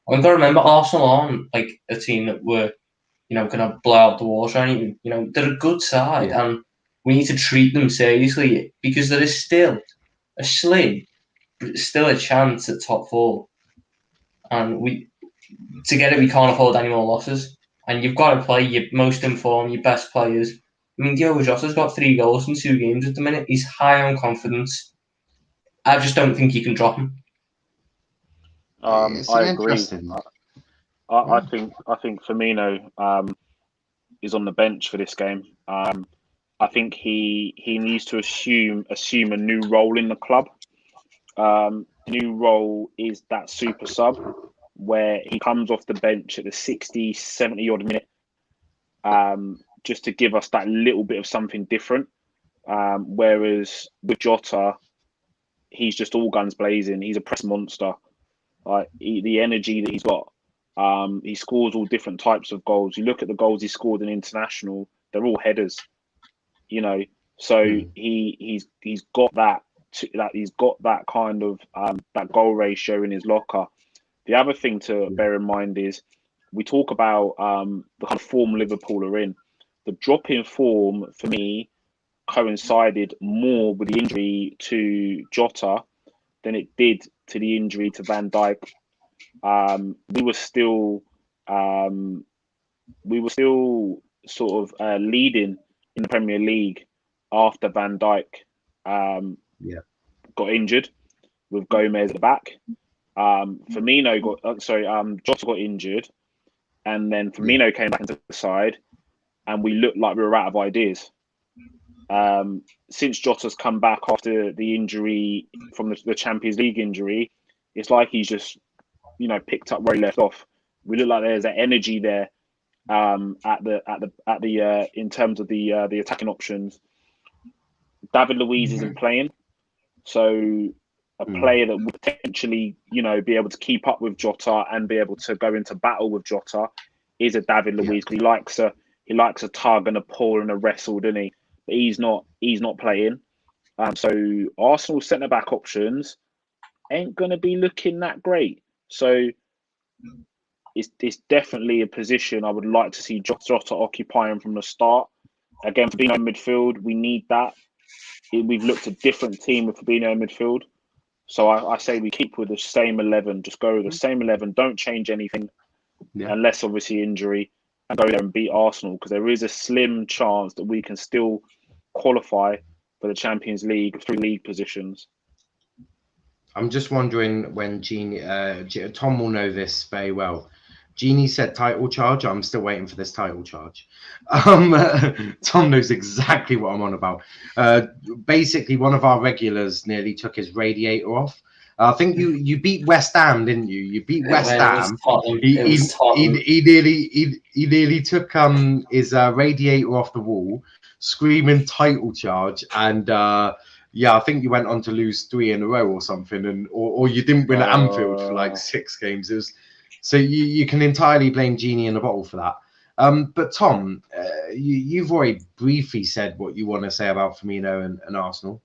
I've got to remember, Arsenal aren't like a team that were, you know, going to blow out the water or anything. You know, they're a good side, and we need to treat them seriously because there is still a slim, but still a chance at top 4. And to get it, we can't afford any more losses. And you've got to play your most informed, your best players. I mean, Diogo Jota's got 3 goals in 2 games at the minute. He's high on confidence. I just don't think you can drop him. I agree. I think Firmino is on the bench for this game. I think he needs to assume a new role in the club. New role is that super sub where he comes off the bench at the 60, 70 odd minute, just to give us that little bit of something different. Whereas with Jota, he's just all guns blazing. He's a press monster. The energy that he's got. He scores all different types of goals. You look at the goals he scored in international; they're all headers. You know, so he's got that. He's got that kind of that goal ratio in his locker. The other thing to bear in mind is we talk about the kind of form Liverpool are in. The drop in form for me coincided more with the injury to Jota than it did to the injury to Van Dijk. We were still sort of leading in the Premier League after Van Dijk got injured with Gomez at the back. Jota got injured, and then Firmino came back into the side, and we looked like we were out of ideas. Since Jota's come back after the injury from the Champions League injury, it's like he's just, picked up where he left off. We look like there's that energy there in terms of the attacking options. David Luiz isn't playing, so a player that would potentially, be able to keep up with Jota and be able to go into battle with Jota is a David Luiz, because he likes a tug and a pull and a wrestle, doesn't he? But he's not playing. So Arsenal's centre back options ain't gonna be looking that great. So it's definitely a position I would like to see Jota occupying from the start. Again, Fabinho in midfield, we need that. We've looked at a different team with Fabinho in midfield. So I say we keep with the same 11. Just go with the same 11. Don't change anything, unless obviously injury, and go there and beat Arsenal, because there is a slim chance that we can still qualify for the Champions League through league positions. I'm just wondering when Gini, Tom will know this very well. Gini said title charge. I'm still waiting for this title charge. Tom knows exactly what I'm on about. Basically, one of our regulars nearly took his radiator off. I think you beat West Ham, didn't you? You beat West Ham. He nearly took his radiator off the wall, screaming title charge, and I think you went on to lose 3 in a row or something, or you didn't win at Anfield for like 6 games. It was, so you can entirely blame Genie in the bottle for that. But Tom, you've already briefly said what you want to say about Firmino and Arsenal.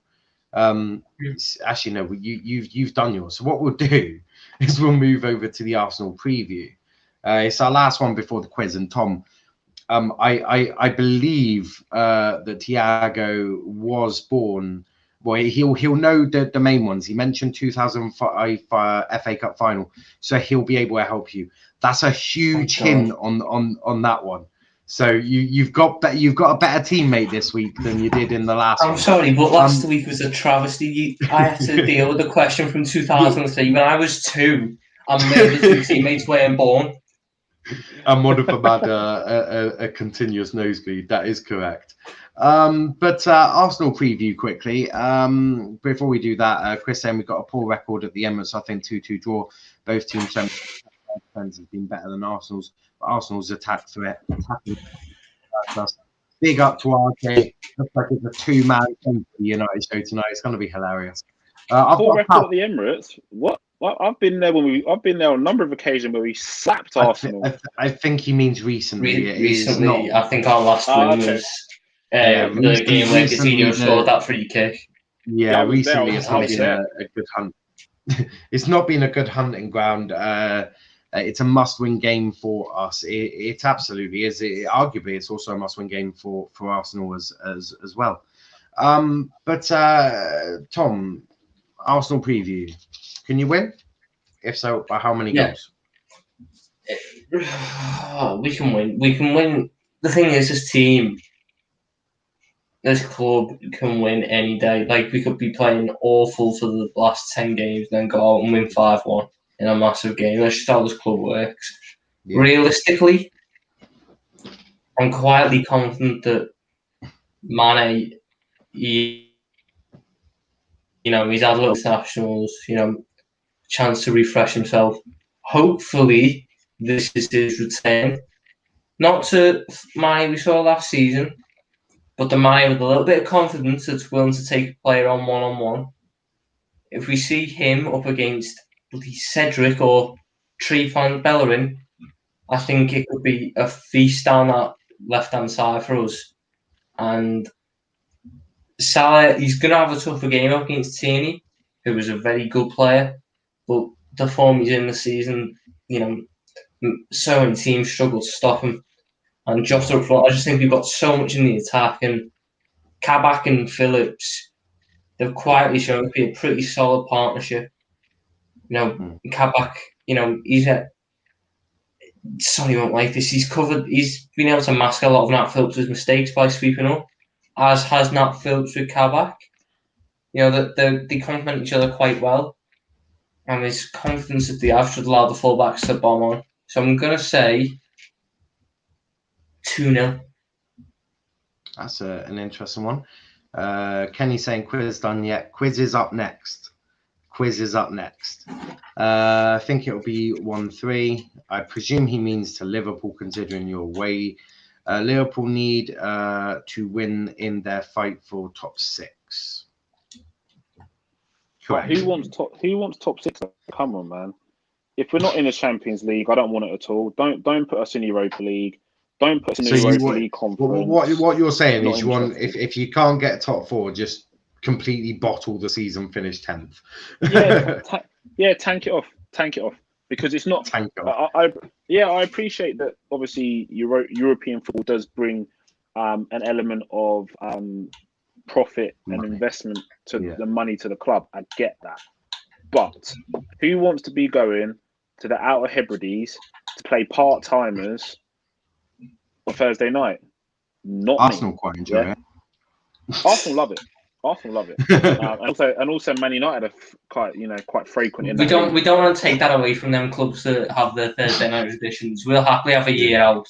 Actually, no, you've done yours. So what we'll do is we'll move over to the Arsenal preview. It's our last one before the quiz. And Tom, I believe that Thiago was born. Well, he'll know the main ones. He mentioned 2005 FA Cup final, so he'll be able to help you. That's a huge hint on that one. So you've got a better teammate this week than you did in the last one. I'm sorry, but last week was a travesty. I had to deal with a question from 2003 when I was 2, and my other 2 teammates weren't born. And one of them had a continuous nosebleed. That is correct. But Arsenal preview quickly. Before we do that, Chris saying we've got a poor record at the Emirates. I think 2-2 draw. Both teams' defense has been better than Arsenal's. But Arsenal's attack threat. Big up to RK. Looks like it's a 2-man thing for the United show tonight. It's going to be hilarious. Poor record at the Emirates. What? Well, I've been there on a number of occasions where we slapped Arsenal. I think he means recently. Recently, I think our last win was the game where Coutinho scored that free kick. Yeah, recently it's not been a good hunt. It's not been a good hunting ground. It's a must-win game for us. It absolutely is. Arguably, it's also a must-win game for Arsenal as well. But Tom, Arsenal preview. Can you win? If so, by how many goals? We can win. We can win. The thing is, this team, this club can win any day. Like, we could be playing awful for the last 10 games, then go out and win 5-1 in a massive game. That's just how this club works. Yeah. Realistically, I'm quietly confident that Mane, he's had little internationals, chance to refresh himself. Hopefully, this is his return. Not to Mane we saw last season, but the Mane with a little bit of confidence that's willing to take a player on one-on-one. If we see him up against Cedric or Trifan Bellerin, I think it could be a feast down that left-hand side for us. And Salah, he's going to have a tougher game up against Tierney, who was a very good player. But the form he's in the season, so many teams struggle to stop him. And Jota up front, I just think we've got so much in the attack. And Kabak and Phillips, they've quietly shown to be a pretty solid partnership. Kabak, Sonny won't like this. He's been able to mask a lot of Nat Phillips' mistakes by sweeping up, as has Nat Phillips with Kabak. You know, they complement each other quite well. And his confidence that they have should allow the fullbacks to bomb on. So I'm going to say 2-0. That's an interesting one. Kenny saying quiz done yet? Quiz is up next. I think it'll be 1-3. I presume he means to Liverpool, considering your way. Liverpool need to win in their fight for top 6. Correct. Who wants top 6? Come on, man. If we're not in the Champions League, I don't want it at all. Don't put us in Europa League. Don't put us in the Europa League conference. What you're saying is you want, if you can't get top 4, just completely bottle the season, finish 10th. Tank it off because it's not. I appreciate that. Obviously, European football does bring an element of profit and investment to the money to the club. I get that, but who wants to be going to the Outer Hebrides to play part-timers on Thursday night? Not Arsenal me. quite enjoy it. Arsenal love it. And also Man United are quite frequent in that. We don't want to take that away from them clubs that have their Thursday night editions. We'll happily have a year out.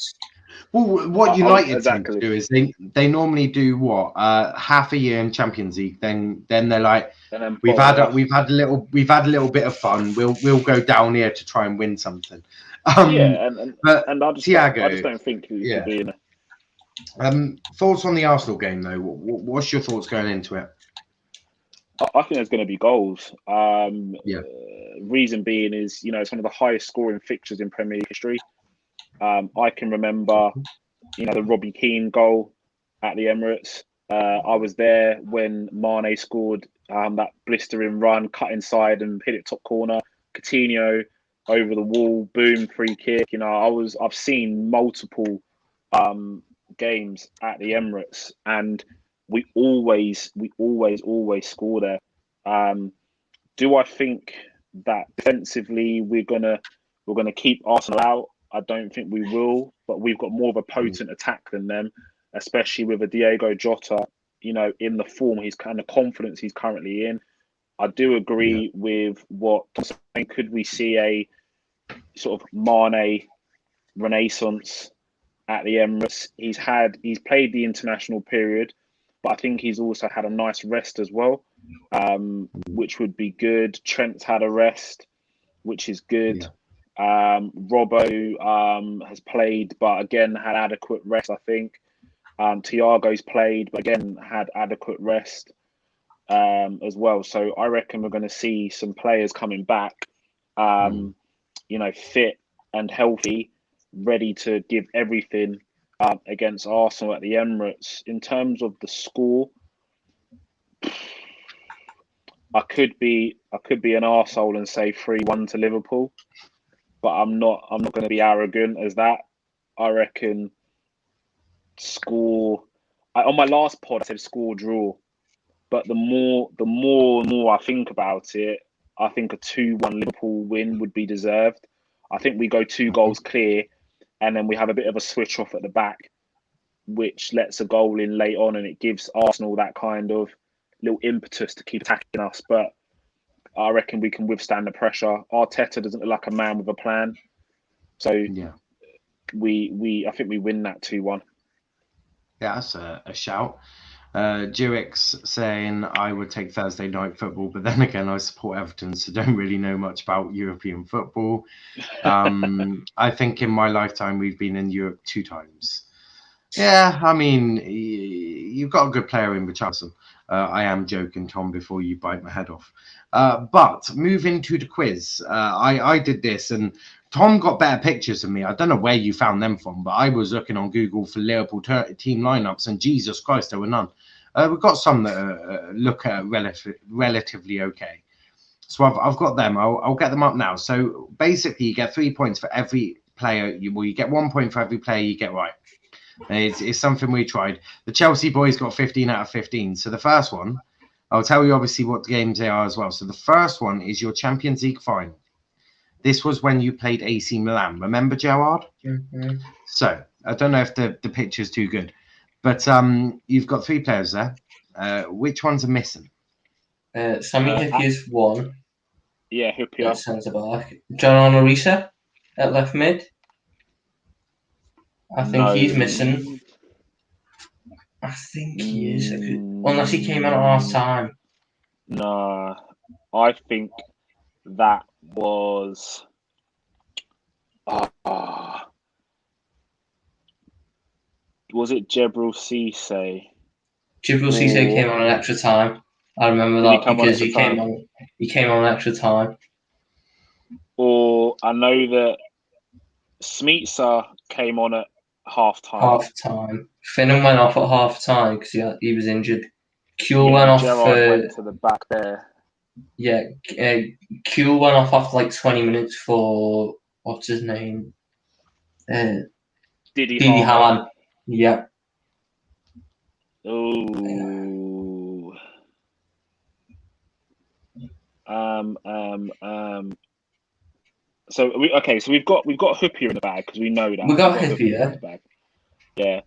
Well, what United tend to do is they normally do half a year in Champions League. Then they're like, we've had a little bit of fun. We'll go down here to try and win something. And I just don't think he should be in it. Thoughts on the Arsenal game though? What's your thoughts going into it? I think there's going to be goals. Reason being is it's one of the highest scoring fixtures in Premier League history. I can remember, the Robbie Keane goal at the Emirates. I was there when Mane scored that blistering run, cut inside and hit it top corner. Coutinho over the wall, boom, free kick. I've seen multiple games at the Emirates, and we always score there. Do I think that defensively we're gonna keep Arsenal out? I don't think we will, but we've got more of a potent attack than them, especially with a Diego Jota, in the form and the confidence he's currently in. I do agree with what I'm saying. Could we see a sort of Mane renaissance at the Emirates? He's played the international period, but I think he's also had a nice rest as well, which would be good. Trent's had a rest, which is good. Robbo has played, but again had adequate rest, I think. Thiago's played, but again had adequate rest as well. So I reckon we're going to see some players coming back, fit and healthy, ready to give everything against Arsenal at the Emirates. In terms of the score, I could be an arsehole and say 3-1 to Liverpool. But I'm not going to be arrogant as that. I reckon score. On my last pod, I said score draw. But the more I think about it, I think a 2-1 Liverpool win would be deserved. I think we go 2 goals clear, and then we have a bit of a switch off at the back, which lets a goal in late on, and it gives Arsenal that kind of little impetus to keep attacking us. But I reckon we can withstand the pressure. Arteta doesn't look like a man with a plan. So I think we win that 2-1. Yeah, that's a shout. Jurix saying I would take Thursday night football, but then again, I support Everton, so don't really know much about European football. I think in my lifetime, we've been in Europe 2 times. Yeah, I mean, you've got a good player in Richarlison. I am joking, Tom, before you bite my head off. But moving to the quiz, I did this and Tom got better pictures than me. I don't know where you found them from, but I was looking on Google for Liverpool team lineups and Jesus Christ, there were none. We've got some that look relatively okay. So I've got them. I'll get them up now. So basically, you get 3 points for every player. You get 1 point for every player you get right. It's something we tried. The Chelsea boys got 15 out of 15. So the first one, I'll tell you obviously what games they are as well. So the first one is your Champions League final. This was when you played AC Milan. Remember, Gerard? Mm-hmm. So I don't know if the picture's too good, but you've got 3 players there. Which ones are missing? Sammy Hippier's one. Yeah, Hippier. Centre back. John Onorisa at left mid. I think he's missing. I think he is. Unless he came on at half time. No, I think that was. Was it Jebril Cisse? Jibril Cisse came on an extra time. I remember that because he came on an extra time. Or I know that Smeetsa came on at half time. Half time. Finnan went off at half time because he was injured. Kuhl went off. Gerrard went to the back there. Yeah, Kuhl went off after like 20 minutes for what's his name? Didi Hamann. Yeah. Oh. So we've got Hoopier in the bag because we know that we got Hoopier in the bag. Yeah.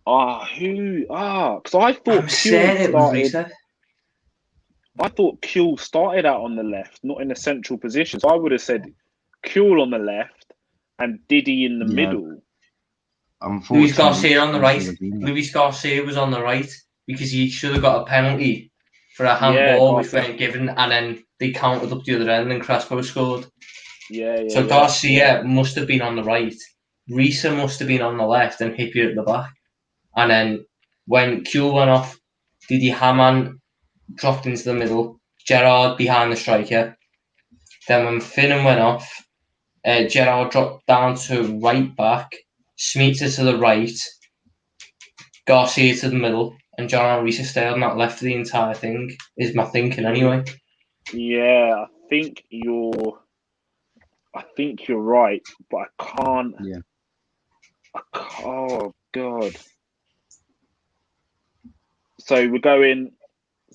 Because I thought Kuhl started out on the left, not in the central position. So I would have said Kuhl on the left and Didi in the middle. Luis Garcia on the right. Luis Garcia was on the right because he should have got a penalty for a handball which weren't given, and then they counted up the other end and Crespo scored. So Garcia must have been on the right. Risa must have been on the left and Hippier at the back. And then when Kuhl went off, Didi Hamann dropped into the middle, Gerrard behind the striker. Then when Finnan went off, Gerrard dropped down to right back, Smeetsa to the right, Garcia to the middle, and John Risa stayed on that left for the entire thing, is my thinking anyway. Yeah, I think you're right, but I can't. Yeah. Oh God. So we're going.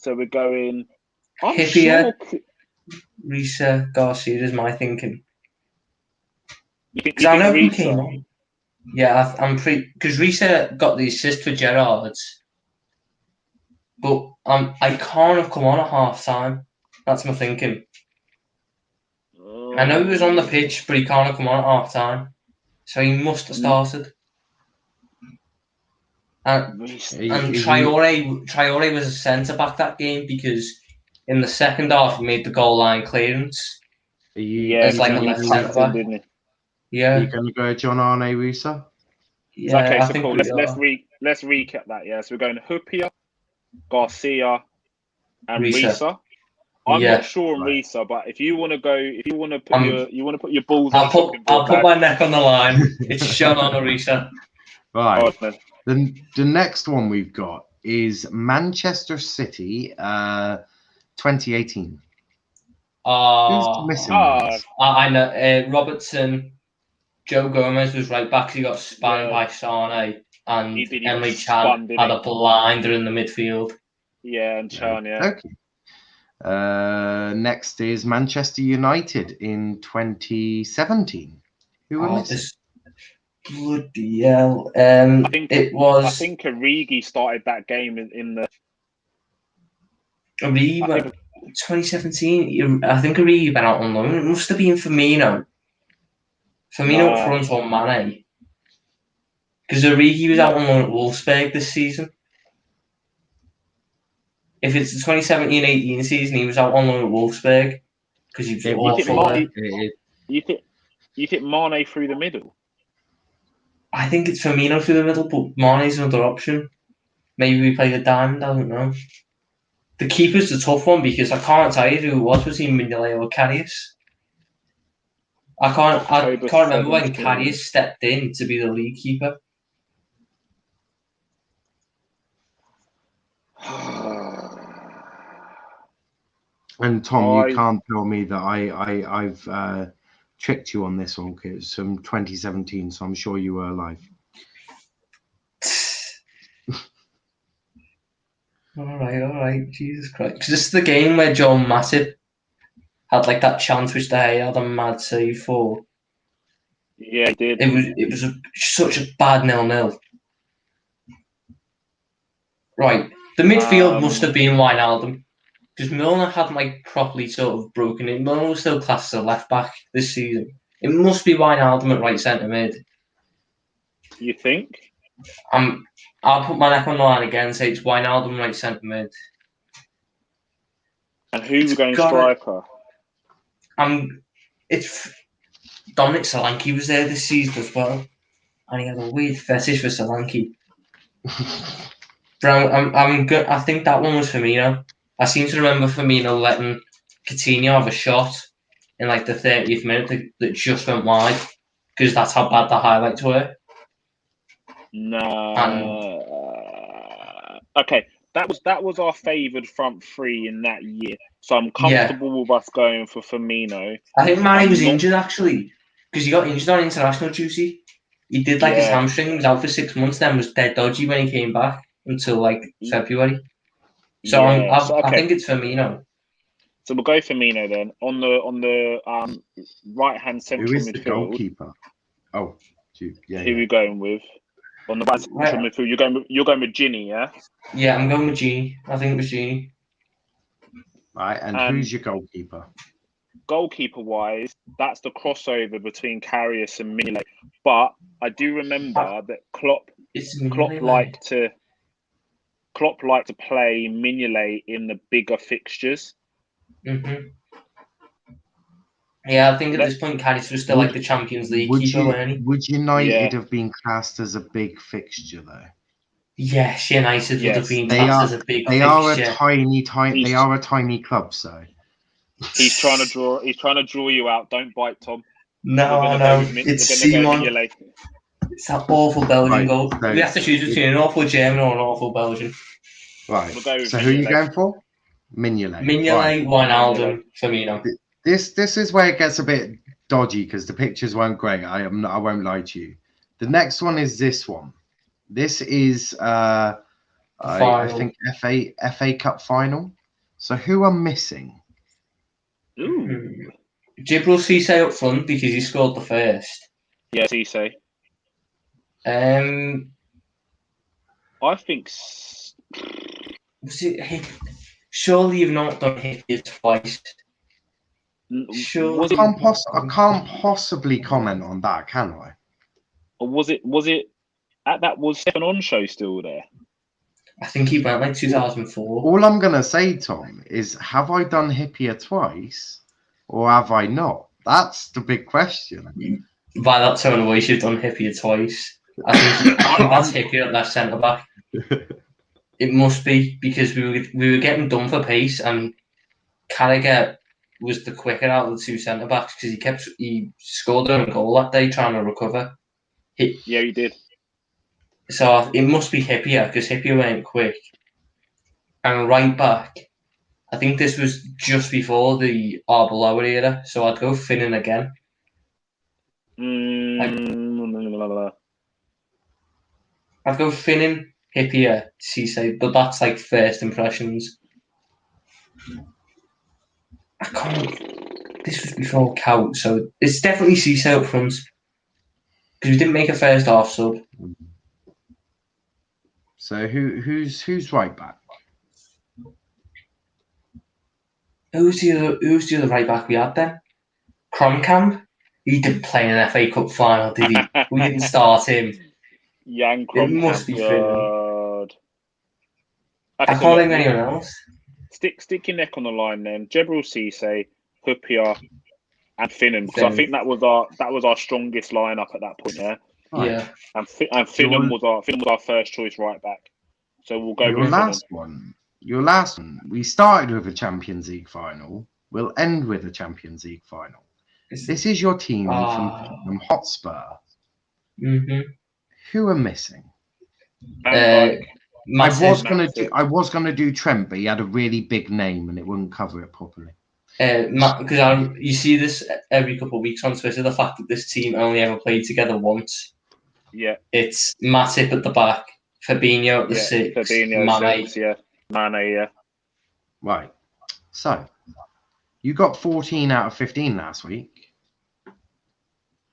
I'm Hippier, sure. Risa, Garcia is my thinking. Because I know who came on. Yeah, I'm pretty because Risa got the assist for Gerrard's, but I can't have come on at half time. That's my thinking. I know he was on the pitch, but he can't have come on at half time, so he must have started. And Traore was a centre back that game because in the second half he made the goal line clearance. As like a left centre back. Yeah. Are you going to go John Arne Risa? Yeah, okay, so cool. Let's recap that. Yeah, so we're going Hoopier, Garcia, and Risa. I'm not sure on Risa, but if you want to put your balls. I'll put my neck on the line. It's John Arne Risa. Right. The next one we've got is Manchester City, 2018. Who's missing? I know. Robertson, Joe Gomez was right back. He got spanned by Sane, and Emily Chan had a blinder in the midfield. Yeah, and Chan, yeah. Okay. Next is Manchester United in 2017. Who were missing? Bloody hell. I think Origi started that game in the. Origi 2017. I think Origi went out on loan. It must have been Firmino. Firmino up front or Mane. Because Origi was out on loan at Wolfsburg this season. If it's the 2017-18 season, he was out on loan at Wolfsburg because he was awful. You think Mane through the middle? I think it's Firmino through the middle, but Mane's another option. Maybe we play the diamond, I don't know. The keeper's the tough one because I can't tell you who it was between Mignolet or Karius. I can't remember when Karius stepped in to be the league keeper. And Tom, you can't tell me that I've tricked you on this one because it's from 2017, so I'm sure you were alive. All right. Jesus Christ. This is the game where John Matip had like that chance which they had a mad save for. Yeah, he did. It was such a bad 0-0. Right, the midfield must have been Wijnaldum, because Milner hadn't like properly sort of broken it. Milner was still classed as a left back this season. It must be Wijnaldum at right centre mid. You think? I'll put my neck on the line again and say it's Wijnaldum right centre mid. And who's going striker? It's Dominic Solanke was there this season as well, and he had a weird fetish for Solanke. But I'm good. I think that one was Firmino. I seem to remember Firmino letting Coutinho have a shot in like the 30th minute that just went wide, because that's how bad the highlights were. No. Okay, that was our favoured front three in that year. So I'm comfortable with us going for Firmino. I think Mane was injured actually, because he got injured on international duty. He did like his hamstring, was out for 6 months, then was dead dodgy when he came back until like February. So I think it's Firmino. So we'll go Firmino then. On the right hand central midfield. Who is the goalkeeper? Oh, who are you going with? On the right central midfield, you're going with Gini, yeah? Yeah, I'm going with Gini. I think it was Gini. Right, and who's your goalkeeper? Goalkeeper wise, that's the crossover between Karius and Mignolet. But I do remember that Klopp liked to play Mignolet in the bigger fixtures. Mm-hmm. Yeah, I think at this point, Karius was still like the Champions League keeper, weren't he? Would United have been classed as a big fixture though? Yes, United would have been classed as a big fixture. They are a tiny club, so. He's trying to draw you out. Don't bite, Tom. No. It's Simon. It's that awful Belgian goal. So we have to choose between an awful German or an awful Belgian. Right. So who are you going for? Mignolet. Wijnaldum, Firmino. This is where it gets a bit dodgy because the pictures weren't great. I won't lie to you. The next one is this one. This is I think FA Cup final. So who are missing? Ooh. Djibril Cissé up front because he scored the first. Yeah, Cissé. I think. Was it? Surely you've not done Hippier twice. Sure. I can't possibly comment on that, can I? Or was it? Was Stefan Onshow still there? I think he went like 2004. All I'm gonna say, Tom, is have I done Hippier twice, or have I not? That's the big question. By that tone of voice, you've done Hippier twice. I think that's Hippier at left centre back. It must be because we were getting done for pace, and Carragher was the quicker out of the two centre backs because he scored a goal that day trying to recover. Yeah, he did. So it must be Hippier because Hippier went quick. And right back, I think this was just before the Arbeloa era, so I'd go Finnan again. I'd go Finnan, Hippier, Cissé, but that's like first impressions. I can't. This was before Cout, so it's definitely Cissé up front because we didn't make a first half sub. So who's right back? Who's the other right back we had then? Kronkamp? He didn't play in an FA Cup final, did he? We didn't start him. Jan Kronkamp. It must be Finland. I can't think of anyone else. Stick your neck on the line then. Djibril Cissé, Hippier, and Finnan. Because I think that was our strongest lineup at that point there. Right. Yeah. And Finnan was our first choice right back. So we'll go with Your last one. We started with a Champions League final. We'll end with a Champions League final. This is your team from Hotspur. Mm-hmm. Who are missing? I was gonna do Trent, but he had a really big name and it wouldn't cover it properly. Because you see this every couple of weeks on Twitter, the fact that this team only ever played together once. Yeah. It's Matip at the back, Fabinho at the 6, Fabinho Mane. 6, yeah. Mane, yeah. Right. So, You got 14 out of 15 last week.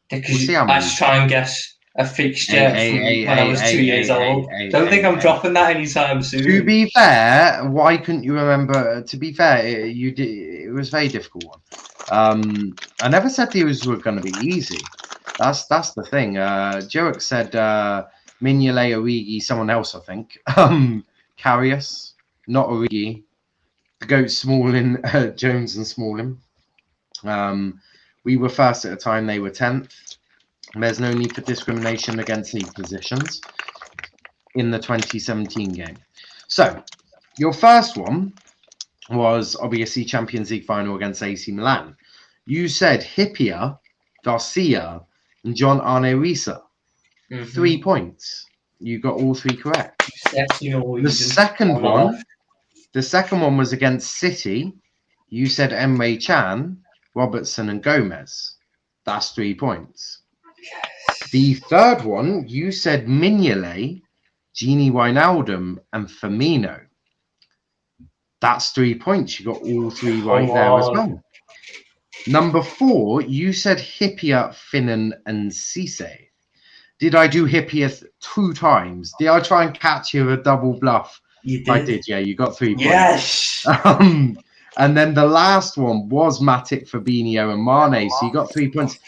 Because see how I many- was trying to guess a fixture from when I was 2 years old. Don't think I'm dropping that anytime soon. To be fair, why couldn't you remember? To be fair, it was a very difficult one. I never said these were going to be easy. That's the thing. Jerick said Mignolet, Origi, someone else, I think. Karius, not Origi. The GOAT Smalling, Jones and Smalling. We were first at a time, they were 10th. There's no need for discrimination against league positions in the 2017 game. So, your first one was obviously Champions League final against AC Milan. You said Hippier, Garcia, and John Arne Risa. 3 points. You got all 3 correct. The second one was against City. You said Emre Can, Robertson, and Gomez. That's 3 points. The third one, you said Mignolet, Gini Wijnaldum, and Firmino. That's 3 points. You got all 3 right there as well. Number 4, you said Hippier, Finnan, and Cisse. Did I do Hippier 2 times? Did I try and catch you a double bluff? You did. I did, yeah. You got 3 points. Yes. And then the last one was Matic, Fabinho, and Mane. So you got 3 points.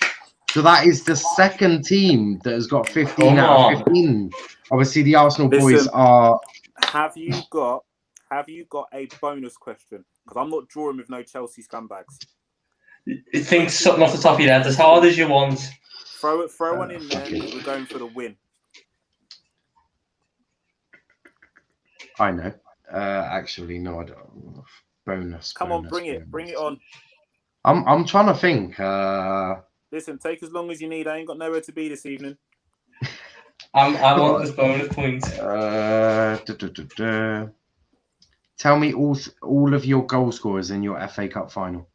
So that is the second team that has got 15 out of 15. Obviously, the Arsenal boys are. Have you got a bonus question? Because I'm not drawing with no Chelsea scumbags. Think something off the top of your head, as hard as you want. Throw one in there. We're going for the win. I know. Actually, no, I don't. Bonus. Come on, bring it on. I'm trying to think. Listen, take as long as you need. I ain't got nowhere to be this evening. I want this bonus point. Tell me all of your goal scorers in your FA Cup final.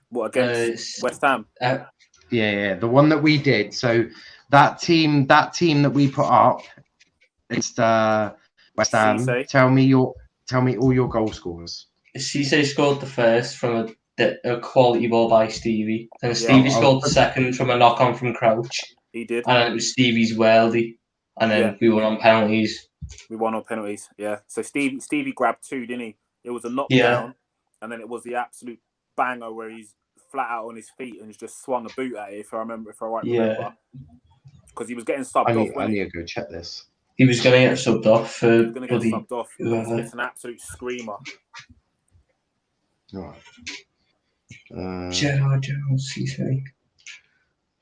What, against West Ham? Yeah, the one that we did. So that team that we put up against West Ham. Cisse. Tell me all your goal scorers. Cisse scored the first from a quality ball by Stevie. And Stevie scored the second from a knock-on from Crouch. He did. And then it was Stevie's worldie. And then we won on penalties. We won on penalties, yeah. So Stevie grabbed 2, didn't he? It was a knockdown, and then it was the absolute banger where he's flat out on his feet and he's just swung a boot at it, if I remember. Because he was getting subbed off. I need to go check this. He was going to get subbed off for whoever. It's an absolute screamer. Right. Gerard Jones, Cisse.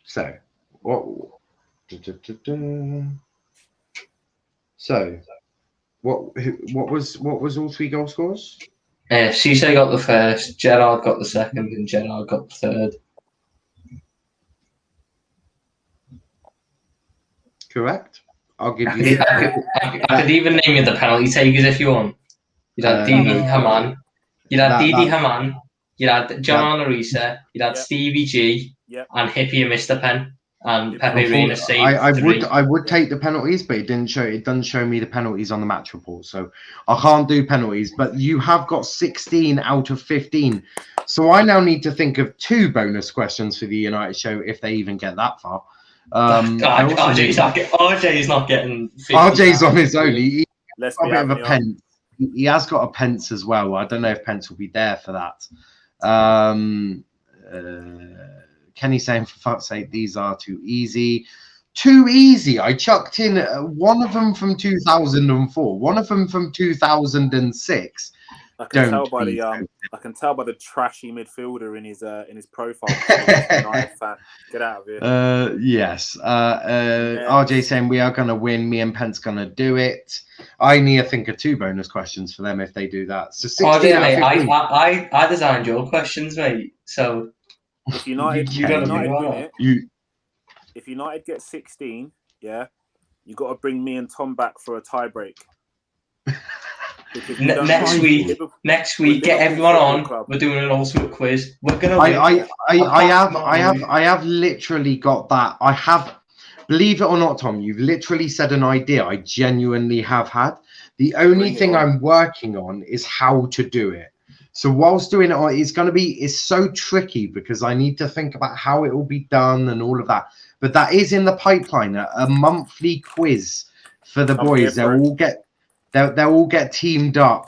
So, what? So, what was all 3 goal scorers? Cisse got the first, Gerard got the second, and Gerard got the third. Correct. I'll give you. I could even name you the penalty takers if you want. You'd had Didi Hamann. You'd had Didi Hamann. You'd had John Arisa. You'd had Stevie G. And Hippie and Mr. Penn. And Pepe Reina saved I would take the penalties, but it doesn't show me the penalties on the match report, so I can't do penalties. But you have got 16 out of 15, so I now need to think of 2 bonus questions for the United show if they even get that far. RJ's not getting. RJ's on his own. He's got a bit of a pence. He has got a pence as well. I don't know if pence will be there for that. Kenny saying, for fuck's sake, these are too easy. Too easy. I chucked in one of them from 2004, one of them from 2006. I can tell by the trashy midfielder in his profile. Get out of here. Yes. RJ saying we are gonna win. Me and Pence gonna do it. I need to think of 2 bonus questions for them if they do that. So 16 mate, I designed your questions, mate. So if United if United get 16, you got to bring me and Tom back for a tie break. Next week, get everyone on. We're doing an ultimate quiz. We're gonna. I have literally got that. I have, believe it or not, Tom. You've literally said an idea I genuinely have had. The only thing I'm working on is how to do it. So whilst doing it, it's so tricky because I need to think about how it will be done and all of that. But that is in the pipeline, a monthly quiz for the boys. They'll all get teamed up.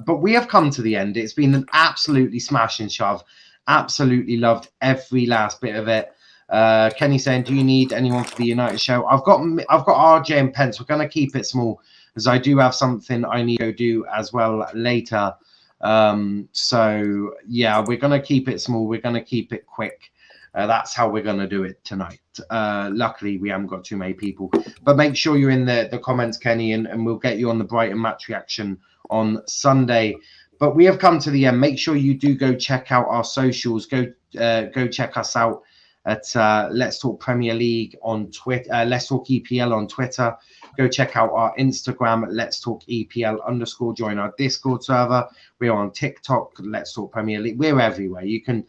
But we have come to the end. It's been an absolutely smash and shove. Absolutely loved every last bit of it. Kenny saying, do you need anyone for the United show? I've got RJ and Pence. We're going to keep it small because I do have something I need to do as well later. So yeah, we're going to keep it small. We're going to keep it quick. That's how we're going to do it tonight. Luckily, we haven't got too many people. But make sure you're in the comments, Kenny, and we'll get you on the Brighton match reaction on Sunday. But we have come to the end. Make sure you do go check out our socials. Go check us out at Let's Talk Premier League on Twitter. Let's Talk EPL on Twitter. Go check out our Instagram at Let's Talk EPL_. Join our Discord server. We're on TikTok, Let's Talk Premier League. We're everywhere. You can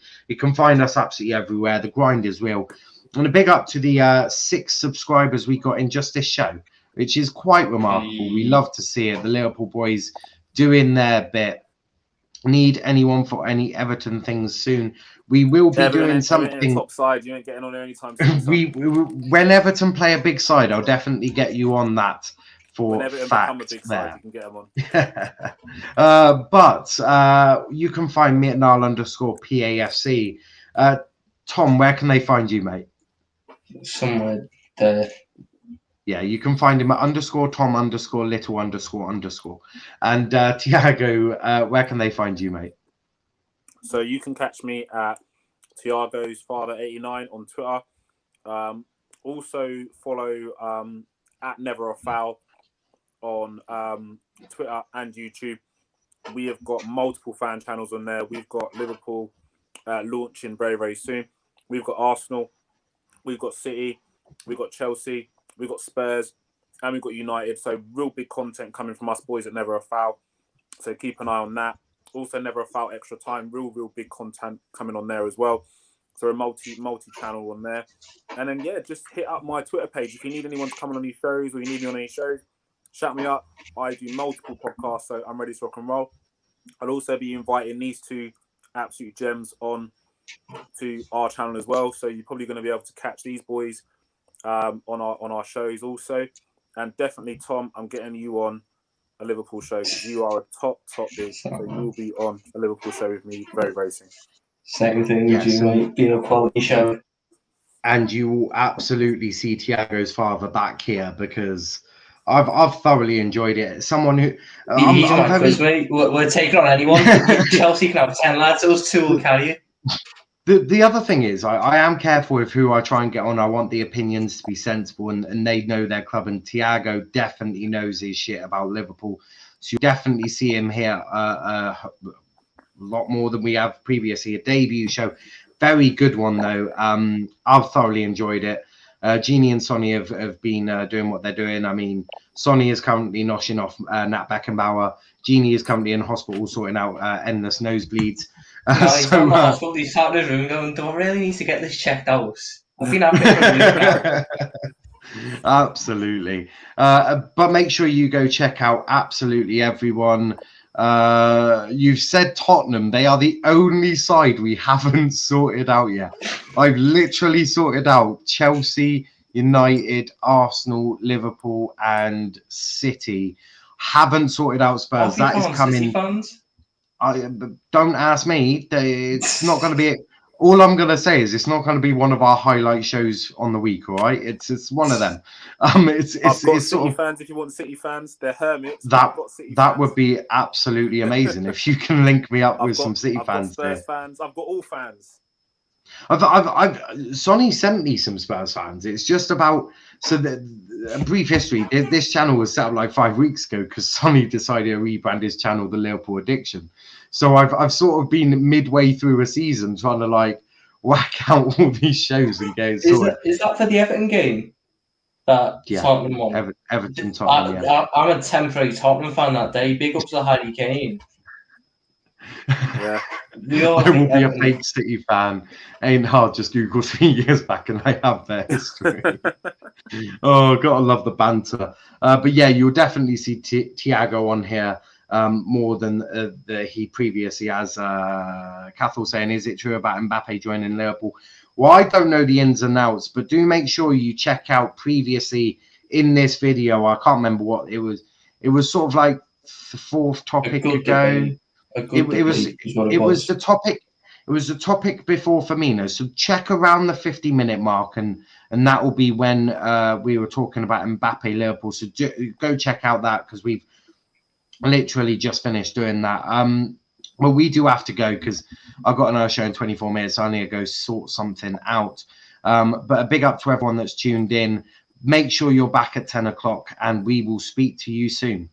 find us absolutely everywhere. The grind is real. And a big up to the 6 subscribers we got in just this show, which is quite remarkable. We love to see it. The Liverpool boys doing their bit. Need anyone for any Everton things soon? We will be doing something. Top side, you ain't getting on there anytime soon. When Everton play a big side, I'll definitely get you on that. For fact, you can get them on. But you can find me at Nile_PAFC. Tom, where can they find you, mate? Somewhere there. Yeah, you can find him at _Tom_Little__. And Tiago, where can they find you, mate? So you can catch me at Tiago's Father89 on Twitter. Also follow at Never a Foul on Twitter and YouTube. We have got multiple fan channels on there. We've got Liverpool launching very, very soon. We've got Arsenal. We've got City. We've got Chelsea. We've got Spurs. And we've got United. So real big content coming from us boys at Never a Foul. So keep an eye on that. Also Never a Foul Extra Time. Real big content coming on there as well. So a multi-channel on there. And then, yeah, just hit up my Twitter page. If you need anyone to come on these shows or you need me on any shows, shout me up. I do multiple podcasts, so I'm ready to rock and roll. I'll also be inviting these 2 absolute gems on to our channel as well. So you're probably going to be able to catch these boys on our shows also. And definitely, Tom, I'm getting you on a Liverpool show because you are a top big. So you'll be on a Liverpool show with me very, very soon. Same thing with you, mate. Being a quality show. And you will absolutely see Tiago's father back here because I've thoroughly enjoyed it. Someone who we're taking on anyone. Chelsea can have 10 lads. Those 2 will carry you. The other thing is I am careful with who I try and get on. I want the opinions to be sensible and they know their club. And Tiago definitely knows his shit about Liverpool. So you definitely see him here a lot more than we have previously. A debut show. Very good one, though. I've thoroughly enjoyed it. Gini and Sonny have been doing what they're doing. I mean, Sonny is currently noshing off Nat Beckenbauer. Gini is currently in hospital sorting out endless nosebleeds. He's not in the hospital. He's sat in his room going, do I really need to get this checked out? I think I'm Absolutely. But make sure you go check out absolutely everyone. You've said Tottenham. They are the only side we haven't sorted out yet. I've literally sorted out Chelsea, United, Arsenal, Liverpool, and City. Haven't sorted out Spurs. That is coming. Don't ask me. It's not going to be. All I'm going to say is it's not going to be one of our highlight shows on the week. All right, it's one of them. It's City sort of fans. If you want City fans, they're hermits. That would be absolutely amazing if you can link me up with some City fans. I've got Spurs fans. I've got all fans. Sonny sent me some Spurs fans. It's just about a brief history. This channel was set up like 5 weeks ago because Sonny decided to rebrand his channel the Liverpool Addiction. So I've sort of been midway through a season trying to like whack out all these shows and get sorted. Is that for the Everton game? Tottenham won. Everton Tottenham. I'm a temporary Tottenham fan that day. Big up to Harry Kane. Yeah. I will be a fake City fan. Ain't hard, just Google 3 years back and I have their history. Oh, gotta love the banter. But yeah, you'll definitely see Tiago on here. more than he previously has. Cathal saying, is it true about Mbappe joining Liverpool? Well, I don't know the ins and outs, but do make sure you check out previously in this video. I can't remember what it was. It was sort of like the fourth topic ago. It was the topic. It was the topic before Firmino. So check around the 50-minute mark, and that will be when we were talking about Mbappe Liverpool. So go check out that, because we've literally just finished doing that. Well, we do have to go because I've got another show in 24 minutes. I need to go sort something out. But a big up to everyone that's tuned in. Make sure you're back at 10 o'clock, and we will speak to you soon.